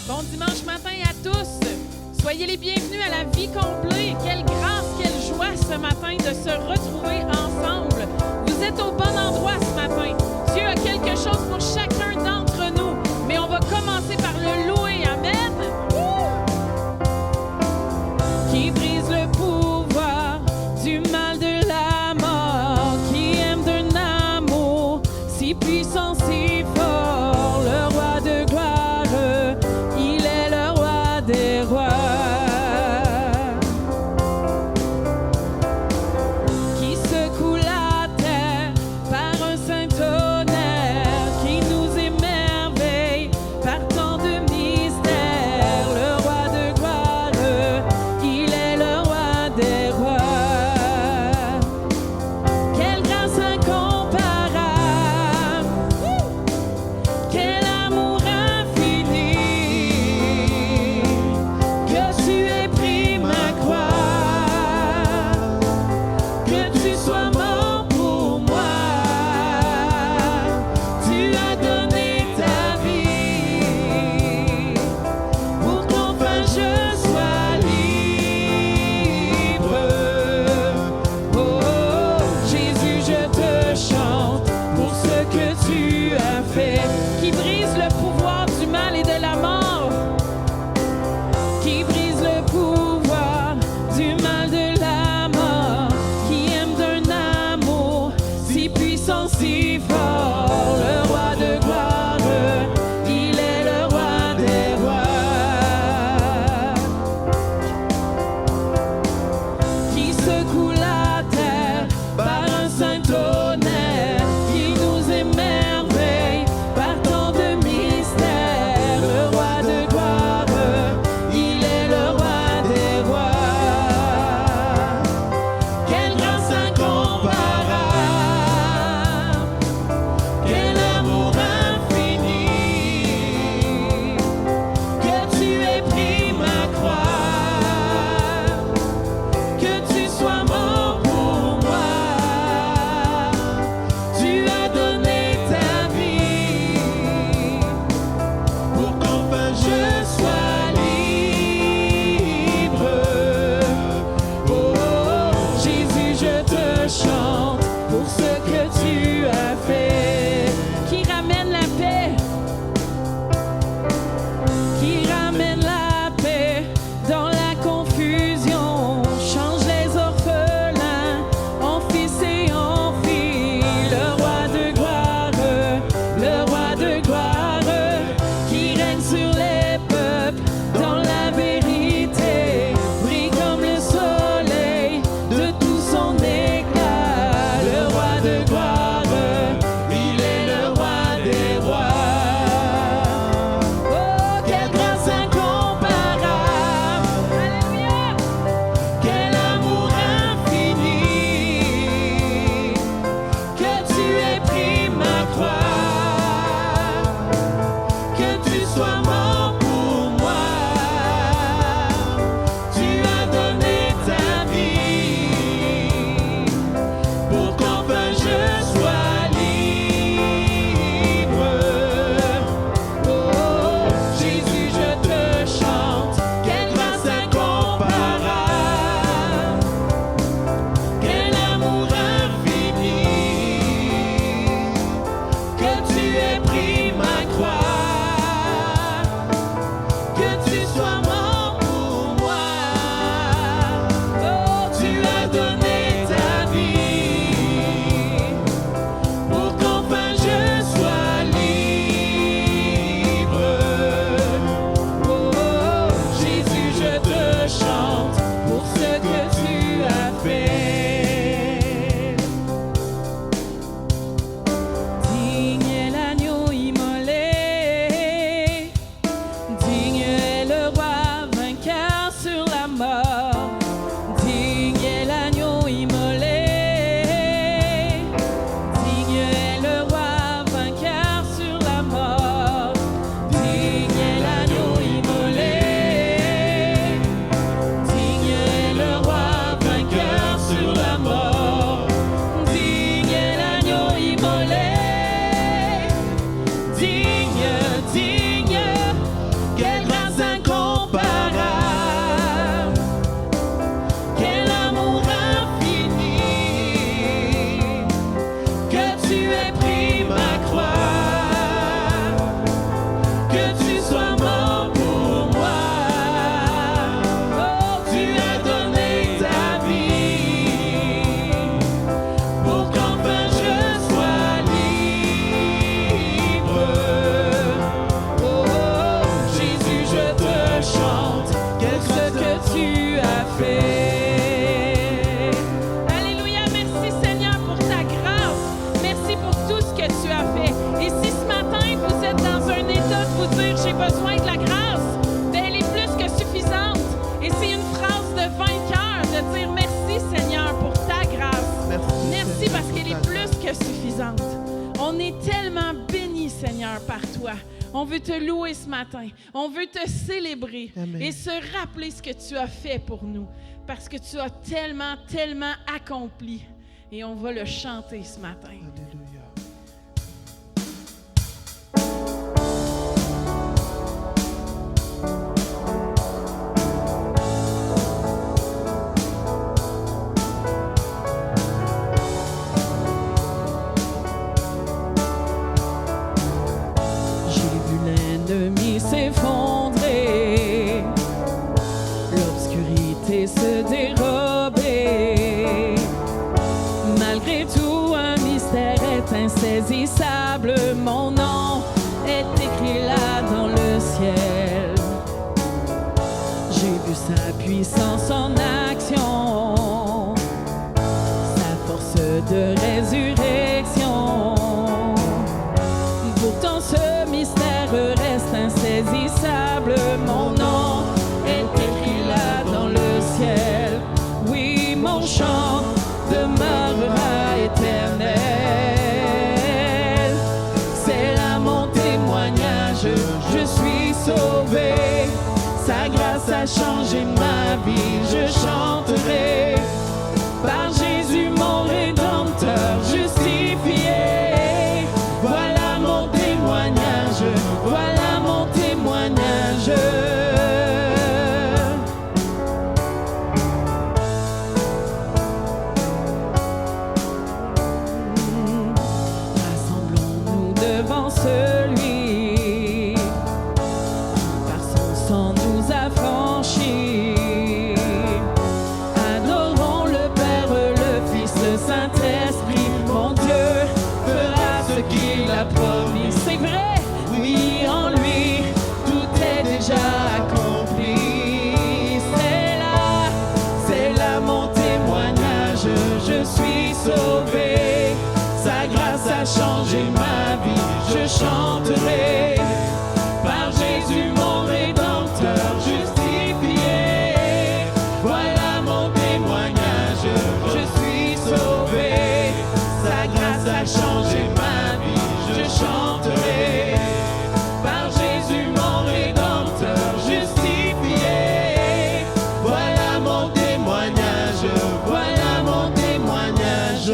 Bon dimanche matin à tous. Soyez les bienvenus à la vie complète. Quelle grâce, quelle joie ce matin de se retrouver ensemble. Vous êtes au bon endroit ce matin. Dieu a quelque chose pour chacun d'entre nous. Mais on va commencer par le louer. Amen. Qui brise le pouvoir du mal de la mort, qui aime d'un amour si puissant, si fort, le roi de gloire, il est le roi des rois. Qui secoue la terre par un saint tonnerre, qui nous émerveille par tant de mystères, le roi de gloire, il est le roi des rois. Quelle grâce incomparable, quel amour infini, que tu aies pris ma croix, que tu sois mort pour moi, tu as donné ta vie pour qu'enfin je sois libre. Oh, Jésus, je te chante pour ce que tu as fait, qui brise le pouvoir du mal et de la mort, qui brise le pouvoir du mal de la mort, qui aime d'un amour si puissant, si fort, le roi de gloire, il est le roi des rois. Qui secoue la terre par un saint tonnerre, qui nous émerveille par tant de mystères, le roi de gloire, il est le roi des rois. Quelle grâce incomparable, quel amour infini, que tu aies pris ma croix, que tu sois mort pour moi, tu as donné ta vie pour qu'enfin je sois libre. Oh, Jésus, je te chante pour ce que tu as fait, qui ramène la paix, qui ramène la paix dans la confusion, change les orphelins en fils et en filles, le roi de gloire, qui règne sur les peuples dans la vérité, brille comme le soleil de tout son éclat, le roi de suffisante. On est tellement bénis, Seigneur, par toi. On veut te louer ce matin. On veut te célébrer. Amen. Et se rappeler ce que tu as fait pour nous. Parce que tu as tellement, tellement accompli. Et on va le chanter ce matin. Alléluia. S'effondrer, l'obscurité se dérober. Malgré tout, un mystère est insaisissable. Mon nom est écrit là dans le ciel. J'ai vu sa puissance en action, sa force de résurrection. Pourtant ce mystère reste insaisissable. Mon nom est écrit là dans le ciel. Oui, mon chant demeurera éternel. C'est là mon témoignage, je suis sauvé. Sa grâce a changé ma vie, je chanterai. Par Jésus mon Rédempteur justifié. Voilà mon témoignage, voilà mon témoignage. Rassemblons-nous devant celui par son sang nous affranchis. Adorons le Père, le Fils, le Saint-Esprit. Mon Dieu fera ce qu'il a promis. C'est vrai, oui, en lui, tout est déjà accompli. C'est là mon témoignage, je suis sauvé. Sa grâce a changé ma vie, je chanterai. Par Jésus mon Rédempteur justifié. Voilà mon témoignage, je suis sauvé. Sa grâce a changé ma vie, je chanterai. Par Jésus mon Rédempteur justifié. Voilà mon témoignage, voilà mon témoignage.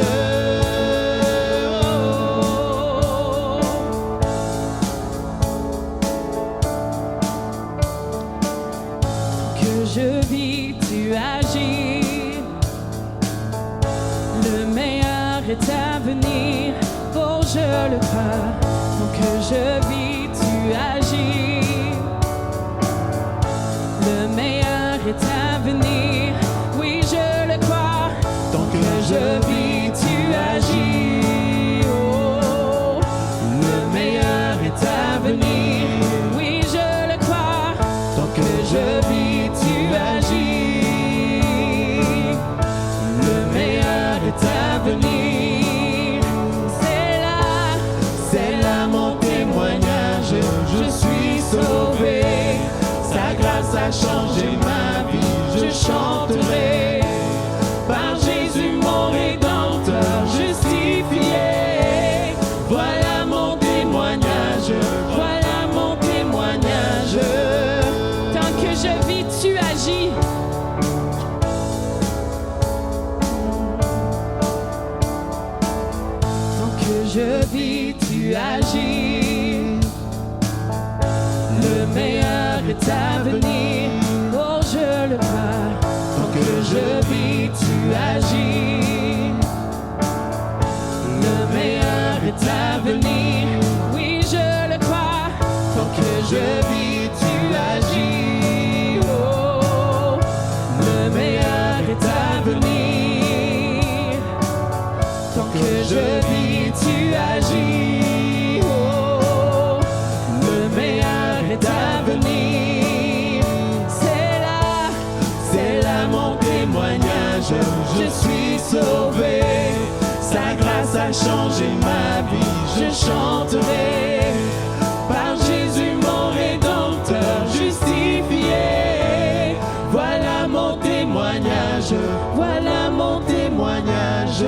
Que je vis, tu agis. Le meilleur est à venir. Oh, je le crois. Tant que je vis, tu agis. Le meilleur est à venir. Oui, je le crois. Tant que je vis, tu agis. Oh, le meilleur est à venir. Oui, je le crois. Tant que je vis, tu agis. Le meilleur est à venir. C'est là mon témoignage, je suis sauvé. Sa grâce a changé ma vie, je chanterai. Par Jésus mon Rédempteur justifié. Voilà mon témoignage, voilà mon témoignage. Tant que je vis, tu agis. Tant que je vis, tu agis. Le meilleur est à venir. Oh, je le crois. Tant que je vis, tu agis. Le meilleur est à venir. Oui, je le crois. Tant que je vis, tu agis. Oh, le meilleur est à venir. Tant que je vis, tu agis. Oh, le meilleur est à venir. C'est là mon témoignage, je suis sauvé. Sa grâce a changé ma vie, je chanterai. Par Jésus mon Rédempteur justifié. Voilà mon témoignage, voilà mon témoignage.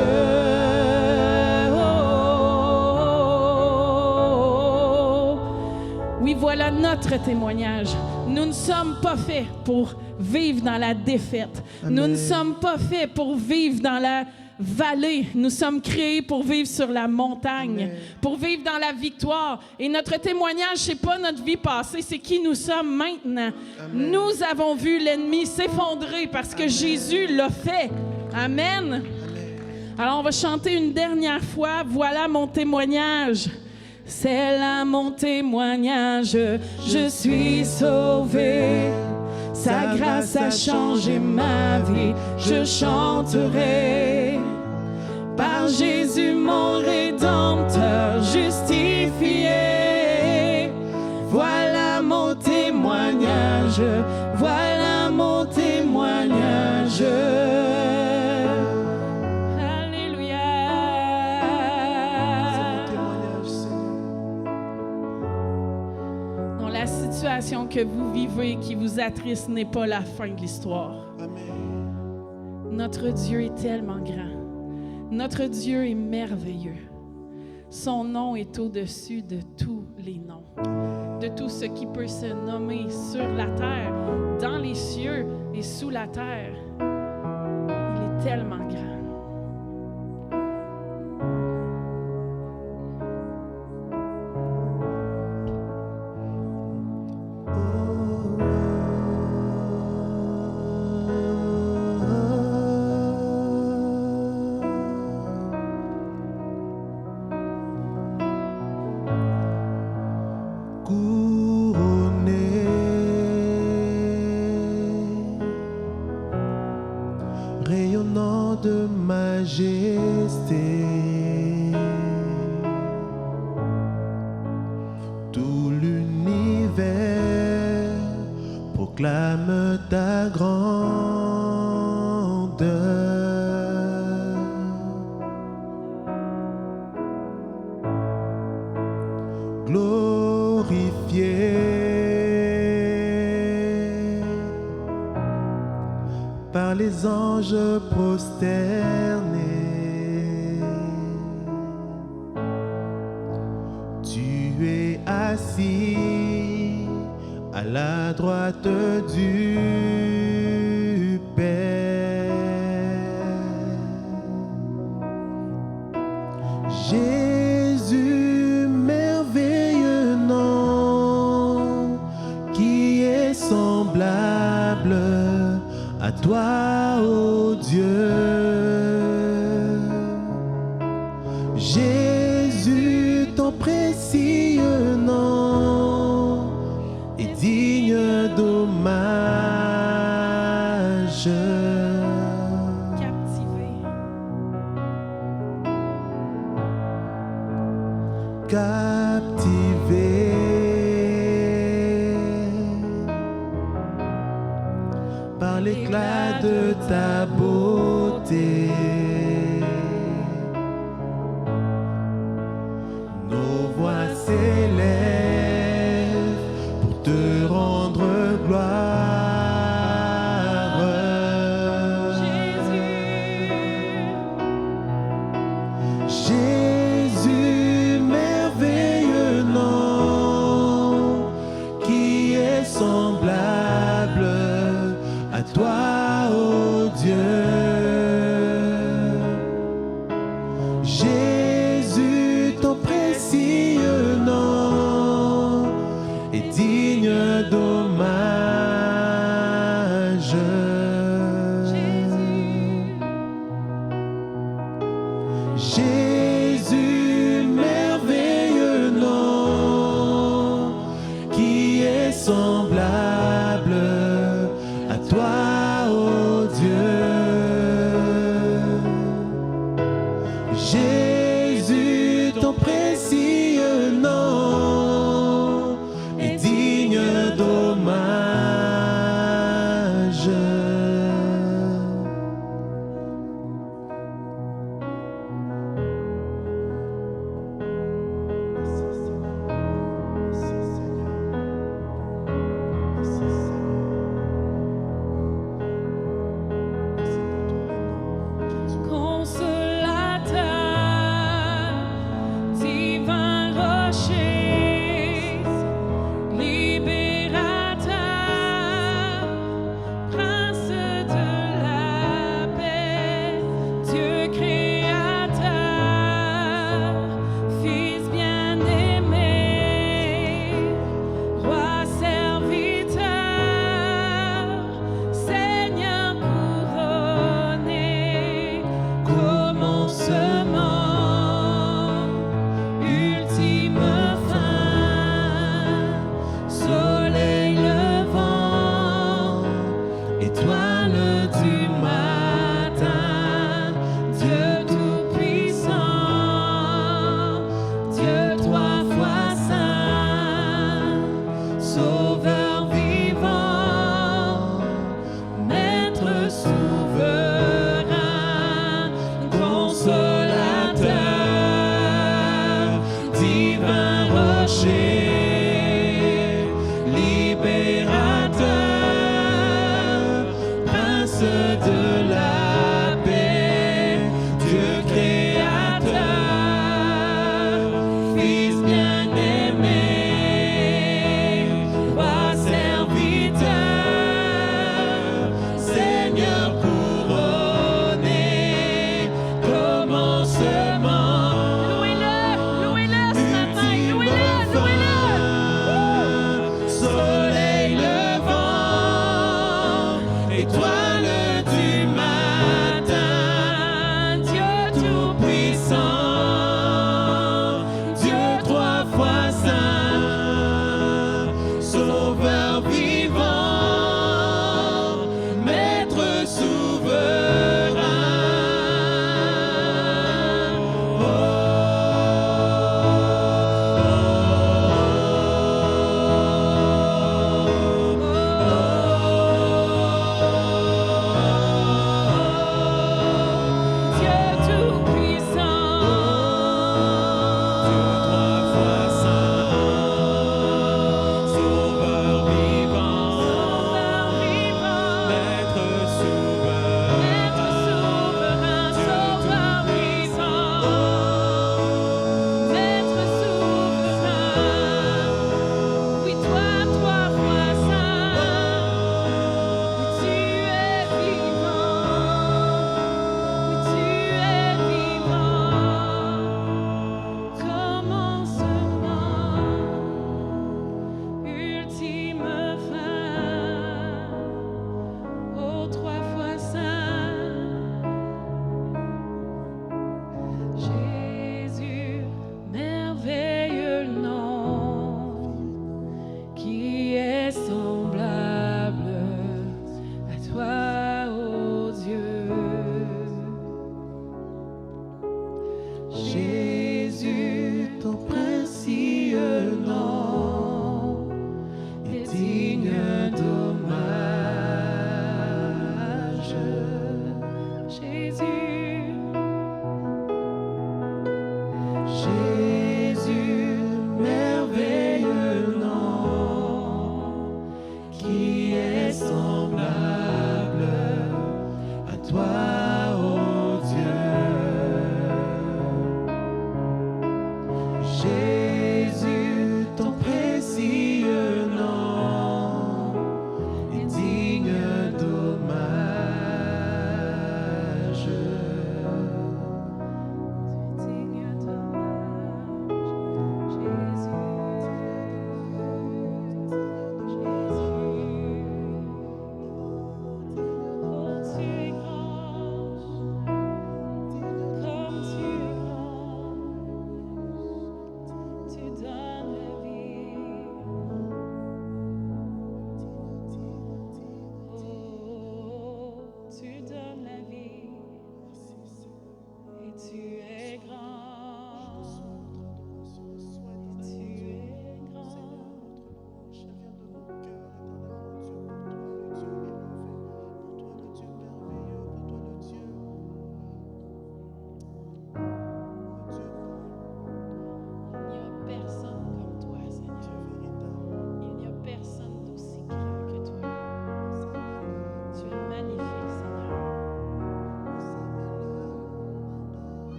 Oh. voilà notre témoignage. Nous ne sommes pas faits pour vivre dans la défaite. Amen. Nous ne sommes pas faits pour vivre dans la vallée. Nous sommes créés pour vivre sur la montagne, Amen. pour vivre dans la victoire. Et notre témoignage, c'est pas notre vie passée, c'est qui nous sommes maintenant. Amen. Nous avons vu l'ennemi s'effondrer parce que Jésus l'a fait. Amen. Alors, on va chanter une dernière fois. Voilà mon témoignage. C'est là mon témoignage. Je suis sauvé. Sa grâce a changé ma vie. Je chanterai. Par Jésus, mon Rédempteur justifié. Voilà mon témoignage. Voilà mon témoignage. La situation que vous vivez, qui vous attriste, n'est pas la fin de l'histoire. Amen. Notre Dieu est tellement grand. Notre Dieu est merveilleux. Son nom est au-dessus de tous les noms. De tout ce qui peut se nommer sur la terre, dans les cieux et sous la terre. Il est tellement grand. Rayonnant de majesté, tout l'univers proclame ta grandeur. Glorifié par les anges prosternés, tu es assis à la droite du Père. Jésus, merveilleux nom, qui est semblable à toi, ô Dieu. Jésus, ton précieux nom est digne d'hommage. Captivé. Captivé par l'éclat de ta beauté, nos voix s'élèvent pour te rendre gloire. Jésus, merveilleux nom, qui est semblable à toi, ô Dieu. Jésus, ton précieux nom est digne d'hommage. Jésus, merveilleux nom, qui est semblable à toi, ô Dieu. Jésus, ton précieux nom est digne d'hommage.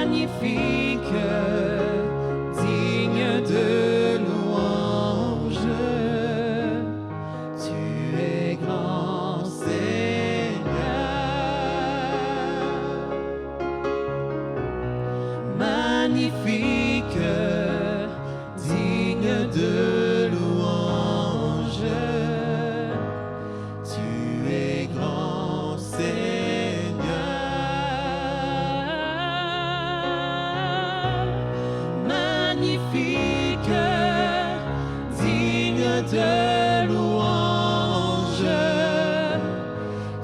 magnifique, digne de louange. Tu es grand Seigneur. Magnifique, digne de louange. Tu es grand Seigneur. Magnifique, digne de louange.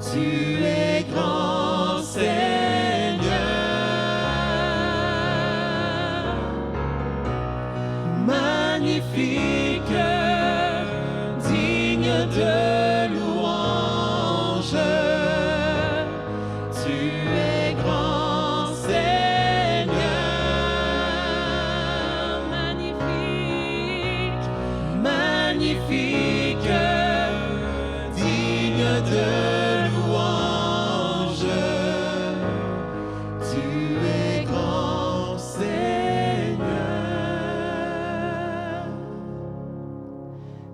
Tu es grand Seigneur. Magnifique, digne de louange. Tu es grand Seigneur. Magnifique, Magnifique, digne de louange. Tu es grand Seigneur.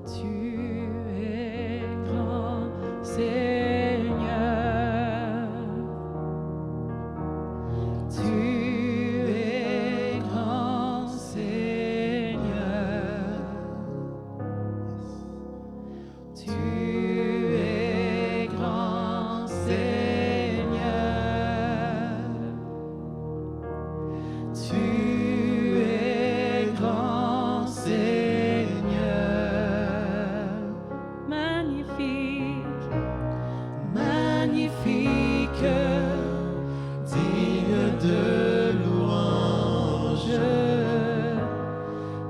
tu es grand Seigneur. Tu es grand Seigneur. Tu es grand Seigneur. Tu es grand Seigneur. Magnifique, Magnifique, digne de louange.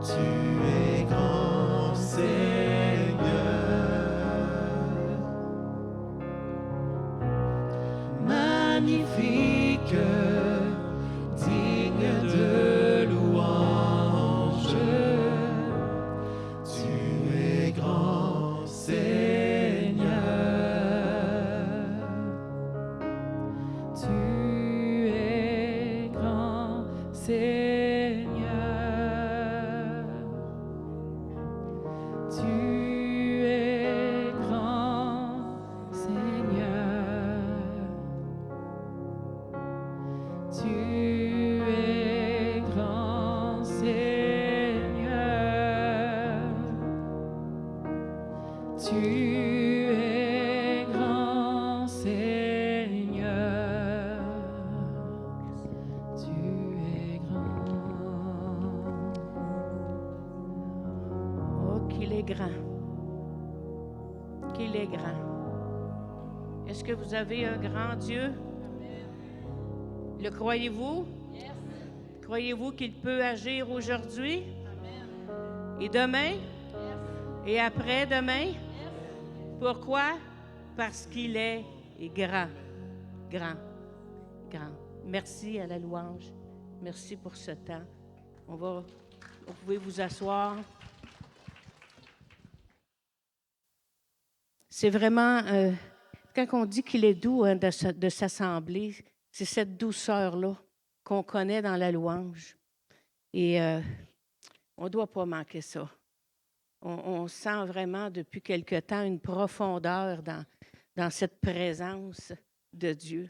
Tu es grand Seigneur. Magnifique, digne de louange. Tu es grand Seigneur. tu es grand Seigneur. Tu es grand Seigneur. Tu es grand Seigneur. Tu es grand Seigneur. Tu es grand. Oh, qu'il est grand. Qu'il est grand. Est-ce que vous avez un grand Dieu? Le croyez-vous? Croyez-vous qu'il peut agir aujourd'hui? Et demain? Et après-demain? Pourquoi? Parce qu'il est grand, grand, grand. Merci à la louange. Merci pour ce temps. Vous pouvez vous asseoir. C'est vraiment, quand on dit qu'il est doux de s'assembler, c'est cette douceur-là qu'on connaît dans la louange. Et on ne doit pas manquer ça. On sent vraiment depuis quelque temps une profondeur dans cette présence de Dieu.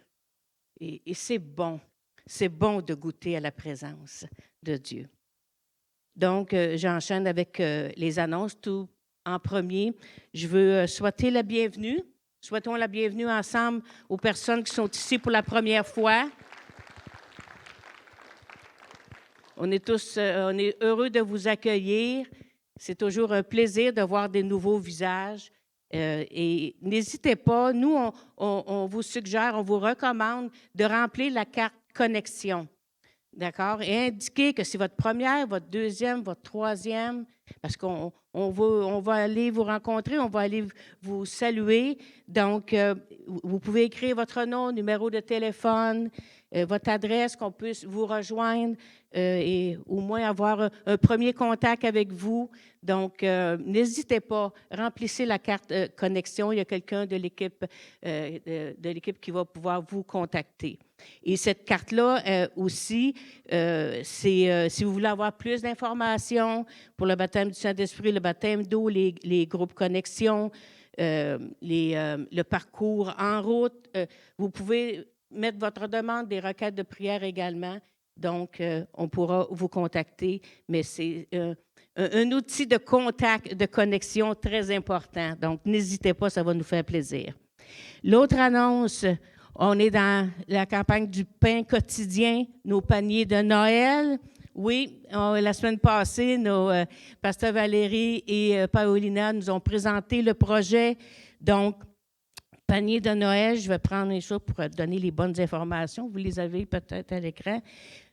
Et c'est bon. C'est bon de goûter à la présence de Dieu. Donc, j'enchaîne avec les annonces. Tout en premier, je veux souhaiter la bienvenue. Souhaitons la bienvenue ensemble aux personnes qui sont ici pour la première fois. On est heureux de vous accueillir. C'est toujours un plaisir de voir des nouveaux visages. Et n'hésitez pas, nous, on vous suggère, on vous recommande de remplir la carte connexion. D'accord? Et indiquez que c'est votre première, votre deuxième, votre troisième, parce qu'on va aller vous rencontrer, on va aller vous saluer. Donc, vous pouvez écrire votre nom, numéro de téléphone, votre adresse, qu'on puisse vous rejoindre et au moins avoir un premier contact avec vous. Donc, n'hésitez pas, remplissez la carte connexion. Il y a quelqu'un de l'équipe qui va pouvoir vous contacter. Et cette carte-là aussi, c'est si vous voulez avoir plus d'informations pour le baptême du Saint-Esprit, le baptême d'eau, les groupes connexion, le parcours en route, vous pouvez mettre votre demande, des requêtes de prière également. Donc, on pourra vous contacter, mais c'est un outil de contact, de connexion très important. Donc, n'hésitez pas, ça va nous faire plaisir. L'autre annonce, on est dans la campagne du pain quotidien, nos paniers de Noël. Oui, la semaine passée, nos Pasteur Valérie et Paolina nous ont présenté le projet. Donc, panier de Noël, je vais prendre les choses pour donner les bonnes informations. Vous les avez peut-être à l'écran.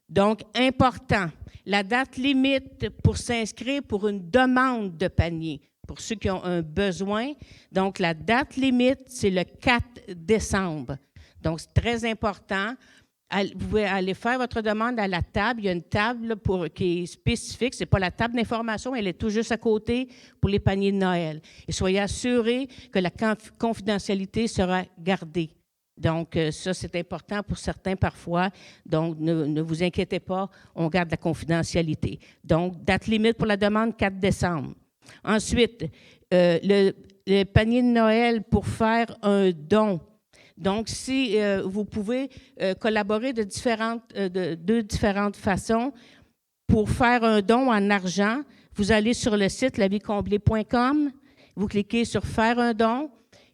Donc, important, la date limite pour s'inscrire pour une demande de panier, pour ceux qui ont un besoin. Donc, la date limite, c'est le 4 décembre. Donc, c'est très important. Vous pouvez aller faire votre demande à la table. Il y a une table qui est spécifique. Ce n'est pas la table d'information, elle est tout juste à côté pour les paniers de Noël. Et soyez assurés que la confidentialité sera gardée. Donc, ça, c'est important pour certains parfois. Donc, ne vous inquiétez pas, on garde la confidentialité. Donc, date limite pour la demande, 4 décembre. Ensuite, le panier de Noël pour faire un don. Donc, si vous pouvez collaborer de deux différentes façons pour faire un don en argent, vous allez sur le site lavicomblée.com, vous cliquez sur « Faire un don »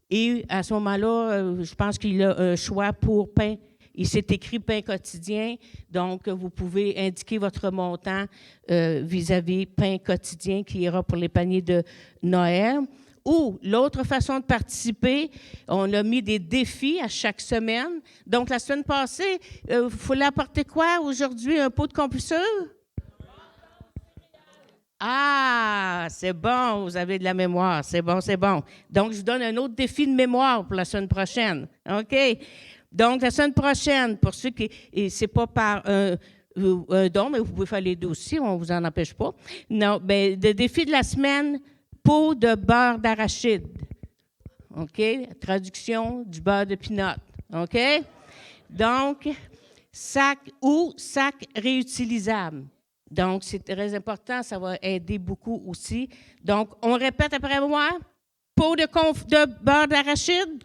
et à ce moment-là, je pense qu'il y a un choix pour pain. Il s'est écrit pain quotidien, donc vous pouvez indiquer votre montant vis-à-vis pain quotidien qui ira pour les paniers de Noël. Ou l'autre façon de participer, on a mis des défis à chaque semaine. Donc, la semaine passée, il fallait apporter quoi aujourd'hui? Un pot de confiture? Ah, c'est bon, vous avez de la mémoire. C'est bon, c'est bon. Donc, je vous donne un autre défi de mémoire pour la semaine prochaine. OK? Donc, la semaine prochaine, pour ceux qui... Et c'est pas par un don, mais vous pouvez faire les deux aussi, on ne vous en empêche pas. Non, bien, le défi de la semaine... Pot de beurre d'arachide. OK? Traduction du beurre de pinot. OK? Donc, sac réutilisable. Donc, c'est très important, ça va aider beaucoup aussi. Donc, on répète après moi. Pot de beurre d'arachide.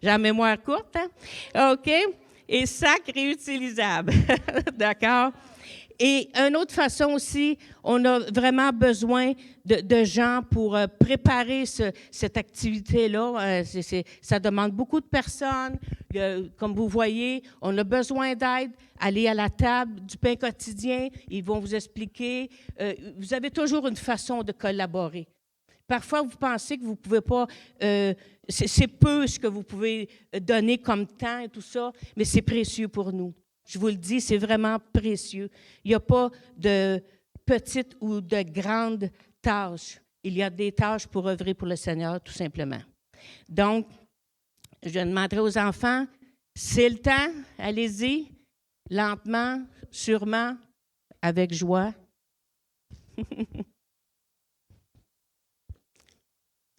J'ai la mémoire courte, hein? OK? Et sac réutilisable. D'accord? Et une autre façon aussi, on a vraiment besoin de gens pour préparer cette activité-là. Ça demande beaucoup de personnes. Comme vous voyez, on a besoin d'aide. Allez à la table du pain quotidien, ils vont vous expliquer. Vous avez toujours une façon de collaborer. Parfois, vous pensez que vous ne pouvez pas, c'est peu ce que vous pouvez donner comme temps et tout ça, mais c'est précieux pour nous. Je vous le dis, c'est vraiment précieux. Il n'y a pas de petites ou de grandes tâches. Il y a des tâches pour œuvrer pour le Seigneur, tout simplement. Donc, je demanderai aux enfants, c'est le temps, allez-y, lentement, sûrement, avec joie.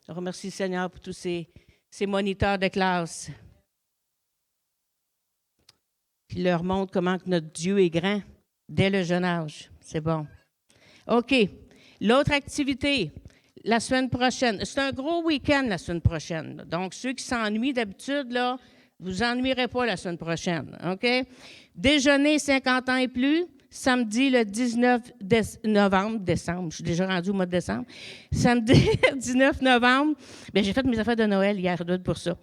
Je remercie le Seigneur pour tous ces moniteurs de classe. Puis leur montre comment que notre Dieu est grand dès le jeune âge. C'est bon. OK. L'autre activité, la semaine prochaine. C'est un gros week-end la semaine prochaine. Donc, ceux qui s'ennuient d'habitude, là, vous vous ennuierez pas la semaine prochaine. OK? Déjeuner 50 ans et plus, samedi le 19 décembre. Je suis déjà rendue au mois de décembre. Samedi 19 novembre. Bien, j'ai fait mes affaires de Noël hier, pour ça.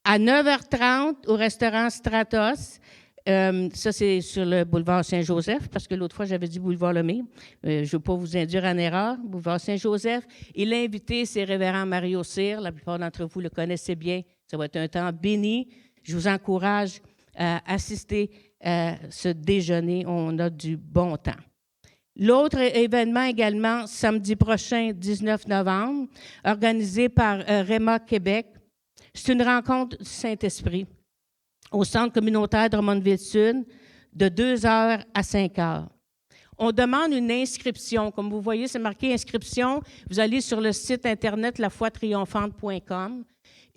À 9h30 au restaurant Stratos. Ça, c'est sur le boulevard Saint-Joseph, parce que l'autre fois, j'avais dit boulevard Lemay. Je ne veux pas vous induire en erreur. Boulevard Saint-Joseph. Et l'invité, c'est révérend Mario Cyr. La plupart d'entre vous le connaissez bien. Ça va être un temps béni. Je vous encourage à assister à ce déjeuner. On a du bon temps. L'autre événement également, samedi prochain, 19 novembre, organisé par Réma Québec. C'est une rencontre du Saint-Esprit au Centre communautaire de Drummondville-Sud de 2h à 5h. On demande une inscription. Comme vous voyez, c'est marqué « Inscription ». Vous allez sur le site Internet lafoitriomphante.com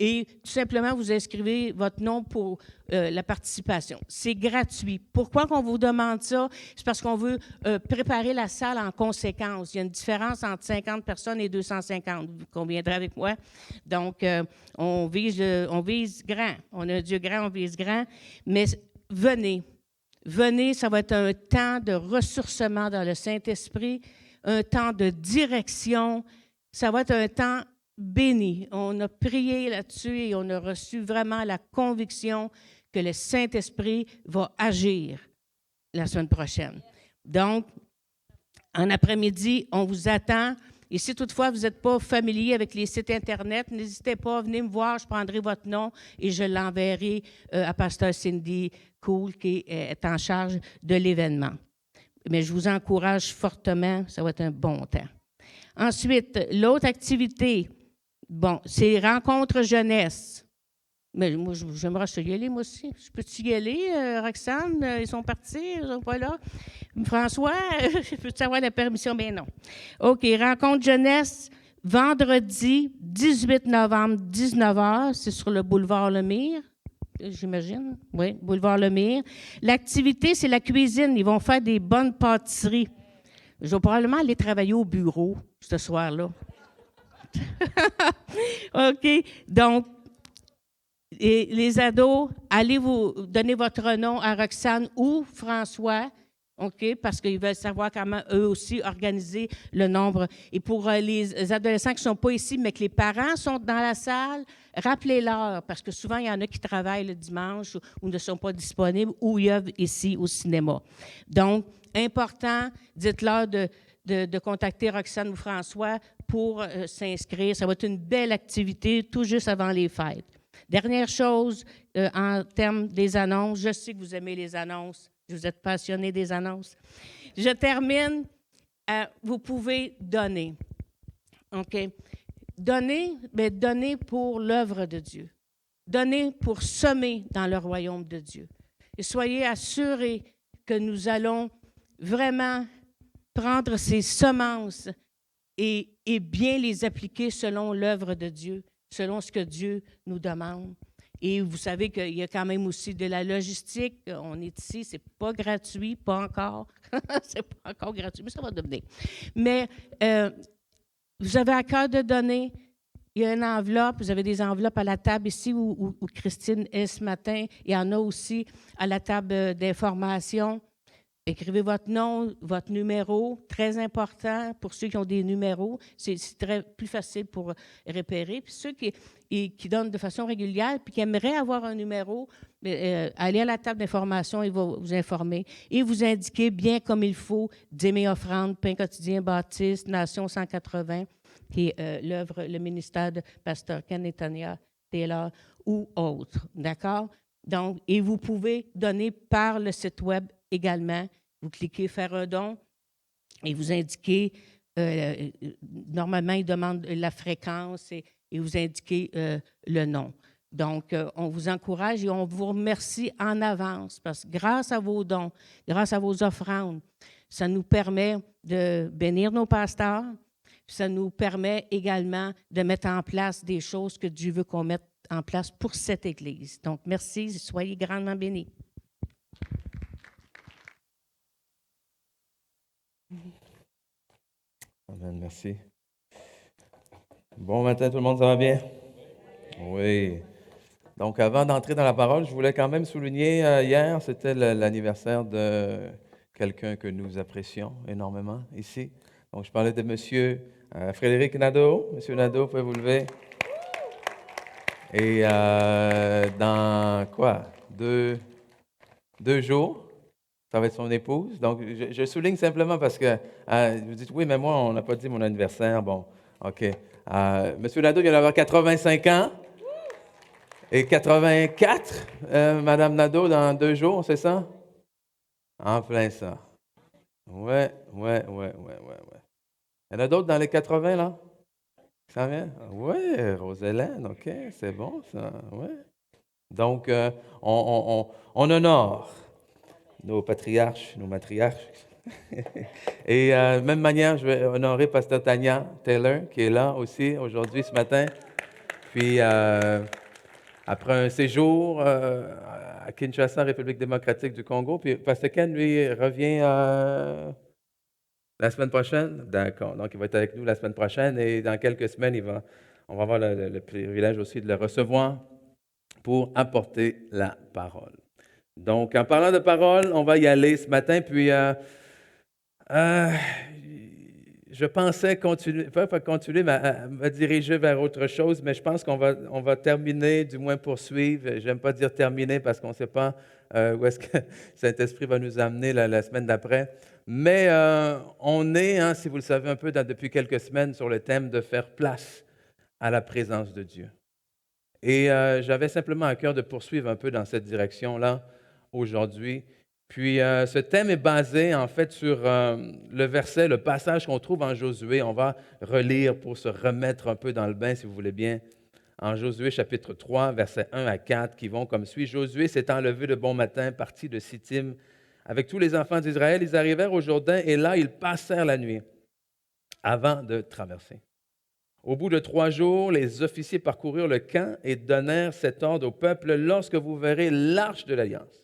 et tout simplement vous inscrivez votre nom pour la participation. C'est gratuit. Pourquoi qu'on vous demande ça? C'est parce qu'on veut préparer la salle en conséquence. Il y a une différence entre 50 personnes et 250. Vous conviendrez avec moi. Donc, on vise grand. On a un Dieu grand, on vise grand. Mais venez. Venez, ça va être un temps de ressourcement dans le Saint-Esprit, un temps de direction. Ça va être un temps béni. On a prié là-dessus et on a reçu vraiment la conviction que le Saint-Esprit va agir la semaine prochaine. Donc, en après-midi, on vous attend. Et si toutefois vous n'êtes pas familier avec les sites Internet, n'hésitez pas, venez me voir, je prendrai votre nom et je l'enverrai à Pasteur Cindy Cool, qui est en charge de l'événement. Mais je vous encourage fortement, ça va être un bon temps. Ensuite, l'autre activité, bon, c'est Rencontre jeunesse. Mais moi, j'aimerais y aller, moi aussi. Je peux-tu y aller, Roxane? Ils sont partis, ils sont pas là. François, je peux-tu avoir la permission? Bien non. OK, Rencontre jeunesse, vendredi 18 novembre, 19h, c'est sur le boulevard Lemire, j'imagine. Oui, boulevard Lemire. L'activité, c'est la cuisine. Ils vont faire des bonnes pâtisseries. Je vais probablement aller travailler au bureau ce soir-là. OK, donc, et les ados, allez vous donner votre nom à Roxane ou François, OK, parce qu'ils veulent savoir comment eux aussi organiser le nombre. Et pour les adolescents qui ne sont pas ici, mais que les parents sont dans la salle, rappelez-leur, parce que souvent, il y en a qui travaillent le dimanche ou ne sont pas disponibles ou ils œuvrent ici au cinéma. Donc, important, dites-leur de contacter Roxane ou François pour s'inscrire. Ça va être une belle activité tout juste avant les fêtes. Dernière chose, en termes des annonces, je sais que vous aimez les annonces, vous êtes passionnés des annonces. Je termine, vous pouvez donner. OK? Donner, mais donner pour l'œuvre de Dieu. Donner pour semer dans le royaume de Dieu. Et soyez assurés que nous allons vraiment prendre ces semences et bien les appliquer selon l'œuvre de Dieu, selon ce que Dieu nous demande. Et vous savez qu'il y a quand même aussi de la logistique. On est ici, c'est pas gratuit, pas encore. C'est pas encore gratuit, mais ça va devenir. Mais vous avez à cœur de donner. Il y a une enveloppe, vous avez des enveloppes à la table ici où Christine est ce matin. Il y en a aussi à la table d'information. Écrivez votre nom, votre numéro, très important pour ceux qui ont des numéros. C'est plus facile pour repérer. Puis ceux qui donnent de façon régulière puis qui aimeraient avoir un numéro, allez à la table d'information, il va vous informer. Et vous indiquez bien comme il faut, dîmes offrandes, pain quotidien baptiste, Nation 180, qui est l'œuvre, le ministère de Pasteur Ken et Tania Taylor ou autre. D'accord? Donc, et vous pouvez donner par le site Web également. Vous cliquez « Faire un don » et vous indiquez, normalement, il demande la fréquence et vous indiquez le nom. Donc, on vous encourage et on vous remercie en avance parce que grâce à vos dons, grâce à vos offrandes, ça nous permet de bénir nos pasteurs, ça nous permet également de mettre en place des choses que Dieu veut qu'on mette en place pour cette Église. Donc, merci, soyez grandement bénis. Amen, merci. Bon matin tout le monde, ça va bien? Oui. Donc, avant d'entrer dans la parole, je voulais quand même souligner, hier, c'était l'anniversaire de quelqu'un que nous apprécions énormément ici. Donc, je parlais de M. Frédéric Nadeau. M. Nadeau, vous pouvez vous lever. Et dans quoi? Deux jours, ça va être son épouse. Donc, je souligne simplement parce que vous dites, oui, mais moi, on n'a pas dit mon anniversaire. Bon, OK. M. Nadeau vient d'avoir 85 ans. Et 84, Mme Nadeau, dans 2 jours, c'est ça? En plein ça. Ouais. Il y en a d'autres dans les 80, là? Ça vient? Oui, Roselaine, OK, c'est bon, ça, ouais. Donc, on honore nos patriarches, nos matriarches. Et de même manière, je vais honorer Pasteur Tania Taylor, qui est là aussi aujourd'hui, ce matin. Puis, après un séjour à Kinshasa, République démocratique du Congo, puis Pasteur Ken, lui, revient la semaine prochaine. D'accord. Donc, il va être avec nous la semaine prochaine et dans quelques semaines, on va avoir le privilège aussi de le recevoir pour apporter la parole. Donc, en parlant de parole, on va y aller ce matin, puis je pensais continuer, pas continuer, mais me diriger vers autre chose, mais je pense qu'on va terminer, du moins poursuivre. J'aime pas dire terminer parce qu'on ne sait pas où est-ce que Saint-Esprit va nous amener la semaine d'après. Mais on est, si vous le savez un peu, depuis quelques semaines sur le thème de faire place à la présence de Dieu. Et j'avais simplement à cœur de poursuivre un peu dans cette direction-là aujourd'hui. Puis ce thème est basé en fait sur le passage qu'on trouve en Josué. On va relire pour se remettre un peu dans le bain, si vous voulez bien, en Josué chapitre 3, versets 1 à 4, qui vont comme suit. Josué s'étant levé de bon matin, parti de Sittim, avec tous les enfants d'Israël, ils arrivèrent au Jourdain et là, ils passèrent la nuit avant de traverser. Au bout de 3 jours, les officiers parcoururent le camp et donnèrent cet ordre au peuple: lorsque vous verrez l'arche de l'Alliance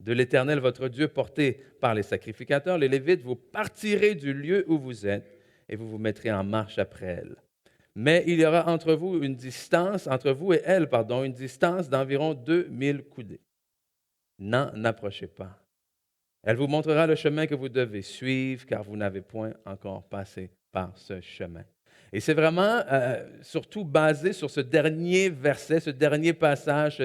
de l'Éternel, votre Dieu, portée par les sacrificateurs, les Lévites, vous partirez du lieu où vous êtes et vous vous mettrez en marche après elle. Mais il y aura entre vous et elle, une distance d'environ 2000 coudées. N'en approchez pas. Elle vous montrera le chemin que vous devez suivre, car vous n'avez point encore passé par ce chemin. Et c'est vraiment surtout basé sur ce dernier verset, ce dernier passage,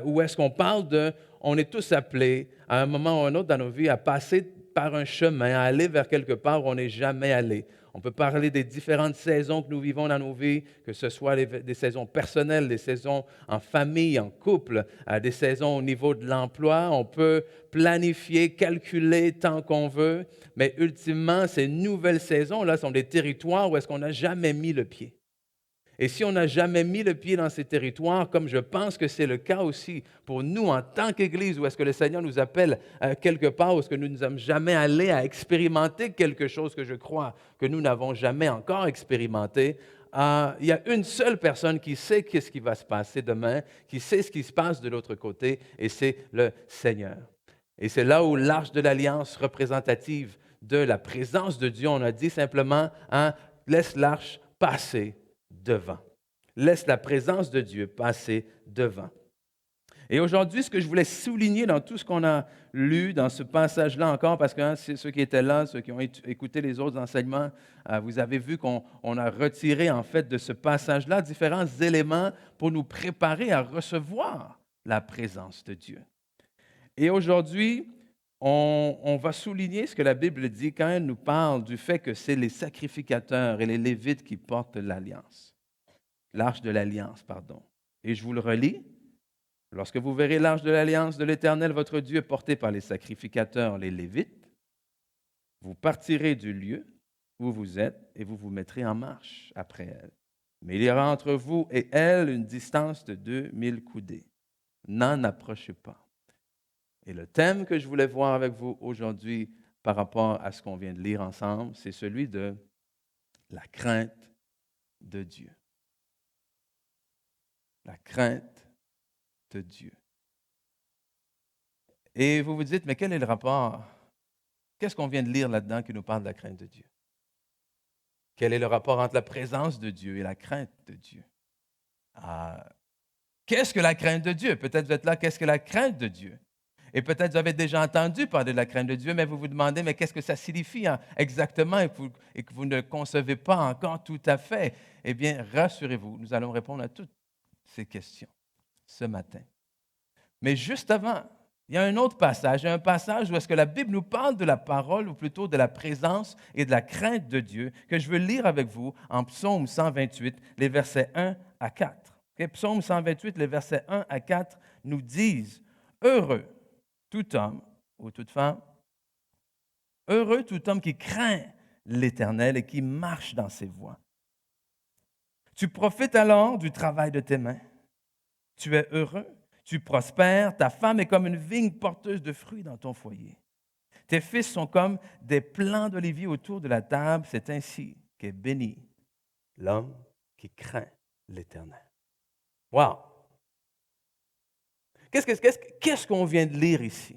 où est-ce qu'on parle on est tous appelés, à un moment ou à un autre dans nos vies, à passer par un chemin, à aller vers quelque part où on n'est jamais allé. On peut parler des différentes saisons que nous vivons dans nos vies, que ce soit des saisons personnelles, des saisons en famille, en couple, des saisons au niveau de l'emploi. On peut planifier, calculer tant qu'on veut, mais ultimement, ces nouvelles saisons-là sont des territoires où est-ce qu'on n'a jamais mis le pied. Et si on n'a jamais mis le pied dans ces territoires, comme je pense que c'est le cas aussi pour nous en tant qu'Église, où est-ce que le Seigneur nous appelle quelque part, où est-ce que nous ne sommes jamais allés à expérimenter quelque chose que je crois que nous n'avons jamais encore expérimenté, il y a une seule personne qui sait qu'est-ce qui va se passer demain, qui sait ce qui se passe de l'autre côté, et c'est le Seigneur. Et c'est là où l'arche de l'Alliance représentative de la présence de Dieu, on a dit simplement, laisse l'arche passer devant. Laisse la présence de Dieu passer devant. Et aujourd'hui, ce que je voulais souligner dans tout ce qu'on a lu dans ce passage-là encore, parce que ceux qui étaient là, ceux qui ont écouté les autres enseignements, vous avez vu qu'on a retiré en fait de ce passage-là différents éléments pour nous préparer à recevoir la présence de Dieu. Et aujourd'hui, on va souligner ce que la Bible dit quand elle nous parle du fait que c'est les sacrificateurs et les Lévites qui portent l'Alliance. L'arche de l'Alliance, Et je vous le relis. Lorsque vous verrez l'arche de l'Alliance de l'Éternel, votre Dieu, portée par les sacrificateurs, les Lévites, vous partirez du lieu où vous êtes et vous vous mettrez en marche après elle. Mais il y aura entre vous et elle une distance de 2000 coudées. N'en approchez pas. Et le thème que je voulais voir avec vous aujourd'hui par rapport à ce qu'on vient de lire ensemble, c'est celui de la crainte de Dieu. La crainte de Dieu. Et vous vous dites, mais quel est le rapport? Qu'est-ce qu'on vient de lire là-dedans qui nous parle de la crainte de Dieu? Quel est le rapport entre la présence de Dieu et la crainte de Dieu? Qu'est-ce que la crainte de Dieu? Peut-être vous êtes là, qu'est-ce que la crainte de Dieu? Et peut-être vous avez déjà entendu parler de la crainte de Dieu, mais vous vous demandez, mais qu'est-ce que ça signifie exactement et que vous ne concevez pas encore tout à fait? Eh bien, rassurez-vous, nous allons répondre à toutes ces questions ce matin. Mais juste avant, il y a un autre passage, un passage où est-ce que la Bible nous parle de la parole, ou plutôt de la présence et de la crainte de Dieu, que je veux lire avec vous en Psaume 128, les versets 1 à 4. Okay? Psaume 128, les versets 1 à 4 nous disent « Heureux tout homme ou toute femme, heureux tout homme qui craint l'Éternel et qui marche dans ses voies. Tu profites alors du travail de tes mains. Tu es heureux, tu prospères, ta femme est comme une vigne porteuse de fruits dans ton foyer. Tes fils sont comme des plants d'olivier autour de la table. C'est ainsi qu'est béni l'homme qui craint l'Éternel. Wow! Qu'est-ce qu'on vient de lire ici?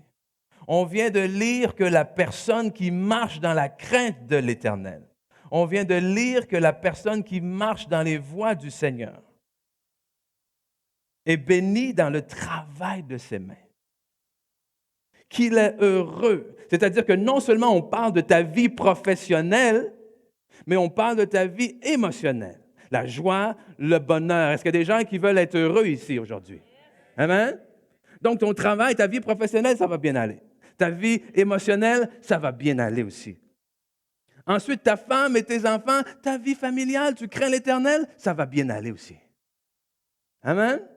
On vient de lire que la personne qui marche dans la crainte de l'Éternel, on vient de lire que la personne qui marche dans les voies du Seigneur est bénie dans le travail de ses mains, qu'il est heureux. C'est-à-dire que non seulement on parle de ta vie professionnelle, mais on parle de ta vie émotionnelle. La joie, le bonheur. Est-ce qu'il y a des gens qui veulent être heureux ici aujourd'hui? Amen? Donc, ton travail, ta vie professionnelle, ça va bien aller. Ta vie émotionnelle, ça va bien aller aussi. Ensuite, ta femme et tes enfants, ta vie familiale, tu crains l'Éternel, ça va bien aller aussi. Amen?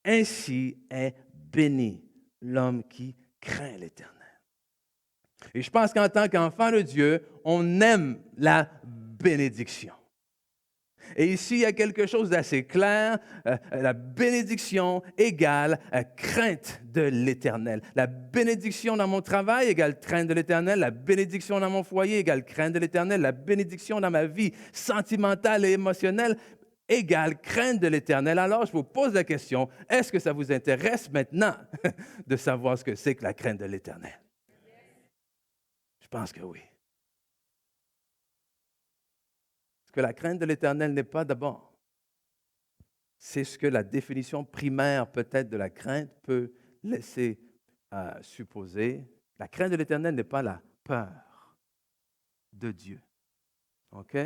Ainsi est béni l'homme qui craint l'Éternel. Et je pense qu'en tant qu'enfant de Dieu, on aime la bénédiction. Et ici, il y a quelque chose d'assez clair. La bénédiction égale crainte de l'Éternel. La bénédiction dans mon travail égale crainte de l'Éternel. La bénédiction dans mon foyer égale crainte de l'Éternel. La bénédiction dans ma vie sentimentale et émotionnelle égale crainte de l'Éternel. Alors, je vous pose la question, est-ce que ça vous intéresse maintenant de savoir ce que c'est que la crainte de l'Éternel? Je pense que oui. Ce que la crainte de l'Éternel n'est pas d'abord, c'est ce que la définition primaire peut-être de la crainte peut laisser supposer. La crainte de l'Éternel n'est pas la peur de Dieu. OK?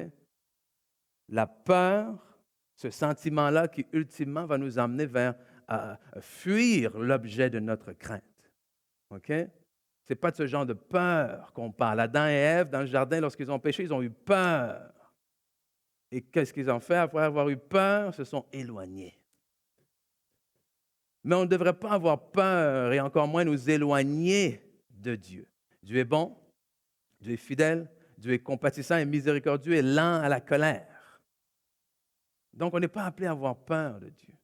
La peur, ce sentiment-là qui ultimement va nous amener vers fuir l'objet de notre crainte. OK? Ce n'est pas de ce genre de peur qu'on parle. Adam et Ève, dans le jardin, lorsqu'ils ont péché, ils ont eu peur. Et qu'est-ce qu'ils ont fait après avoir eu peur? Ils se sont éloignés. Mais on ne devrait pas avoir peur et encore moins nous éloigner de Dieu. Dieu est bon, Dieu est fidèle, Dieu est compatissant et miséricordieux et lent à la colère. Donc, on n'est pas appelé à avoir peur de Dieu.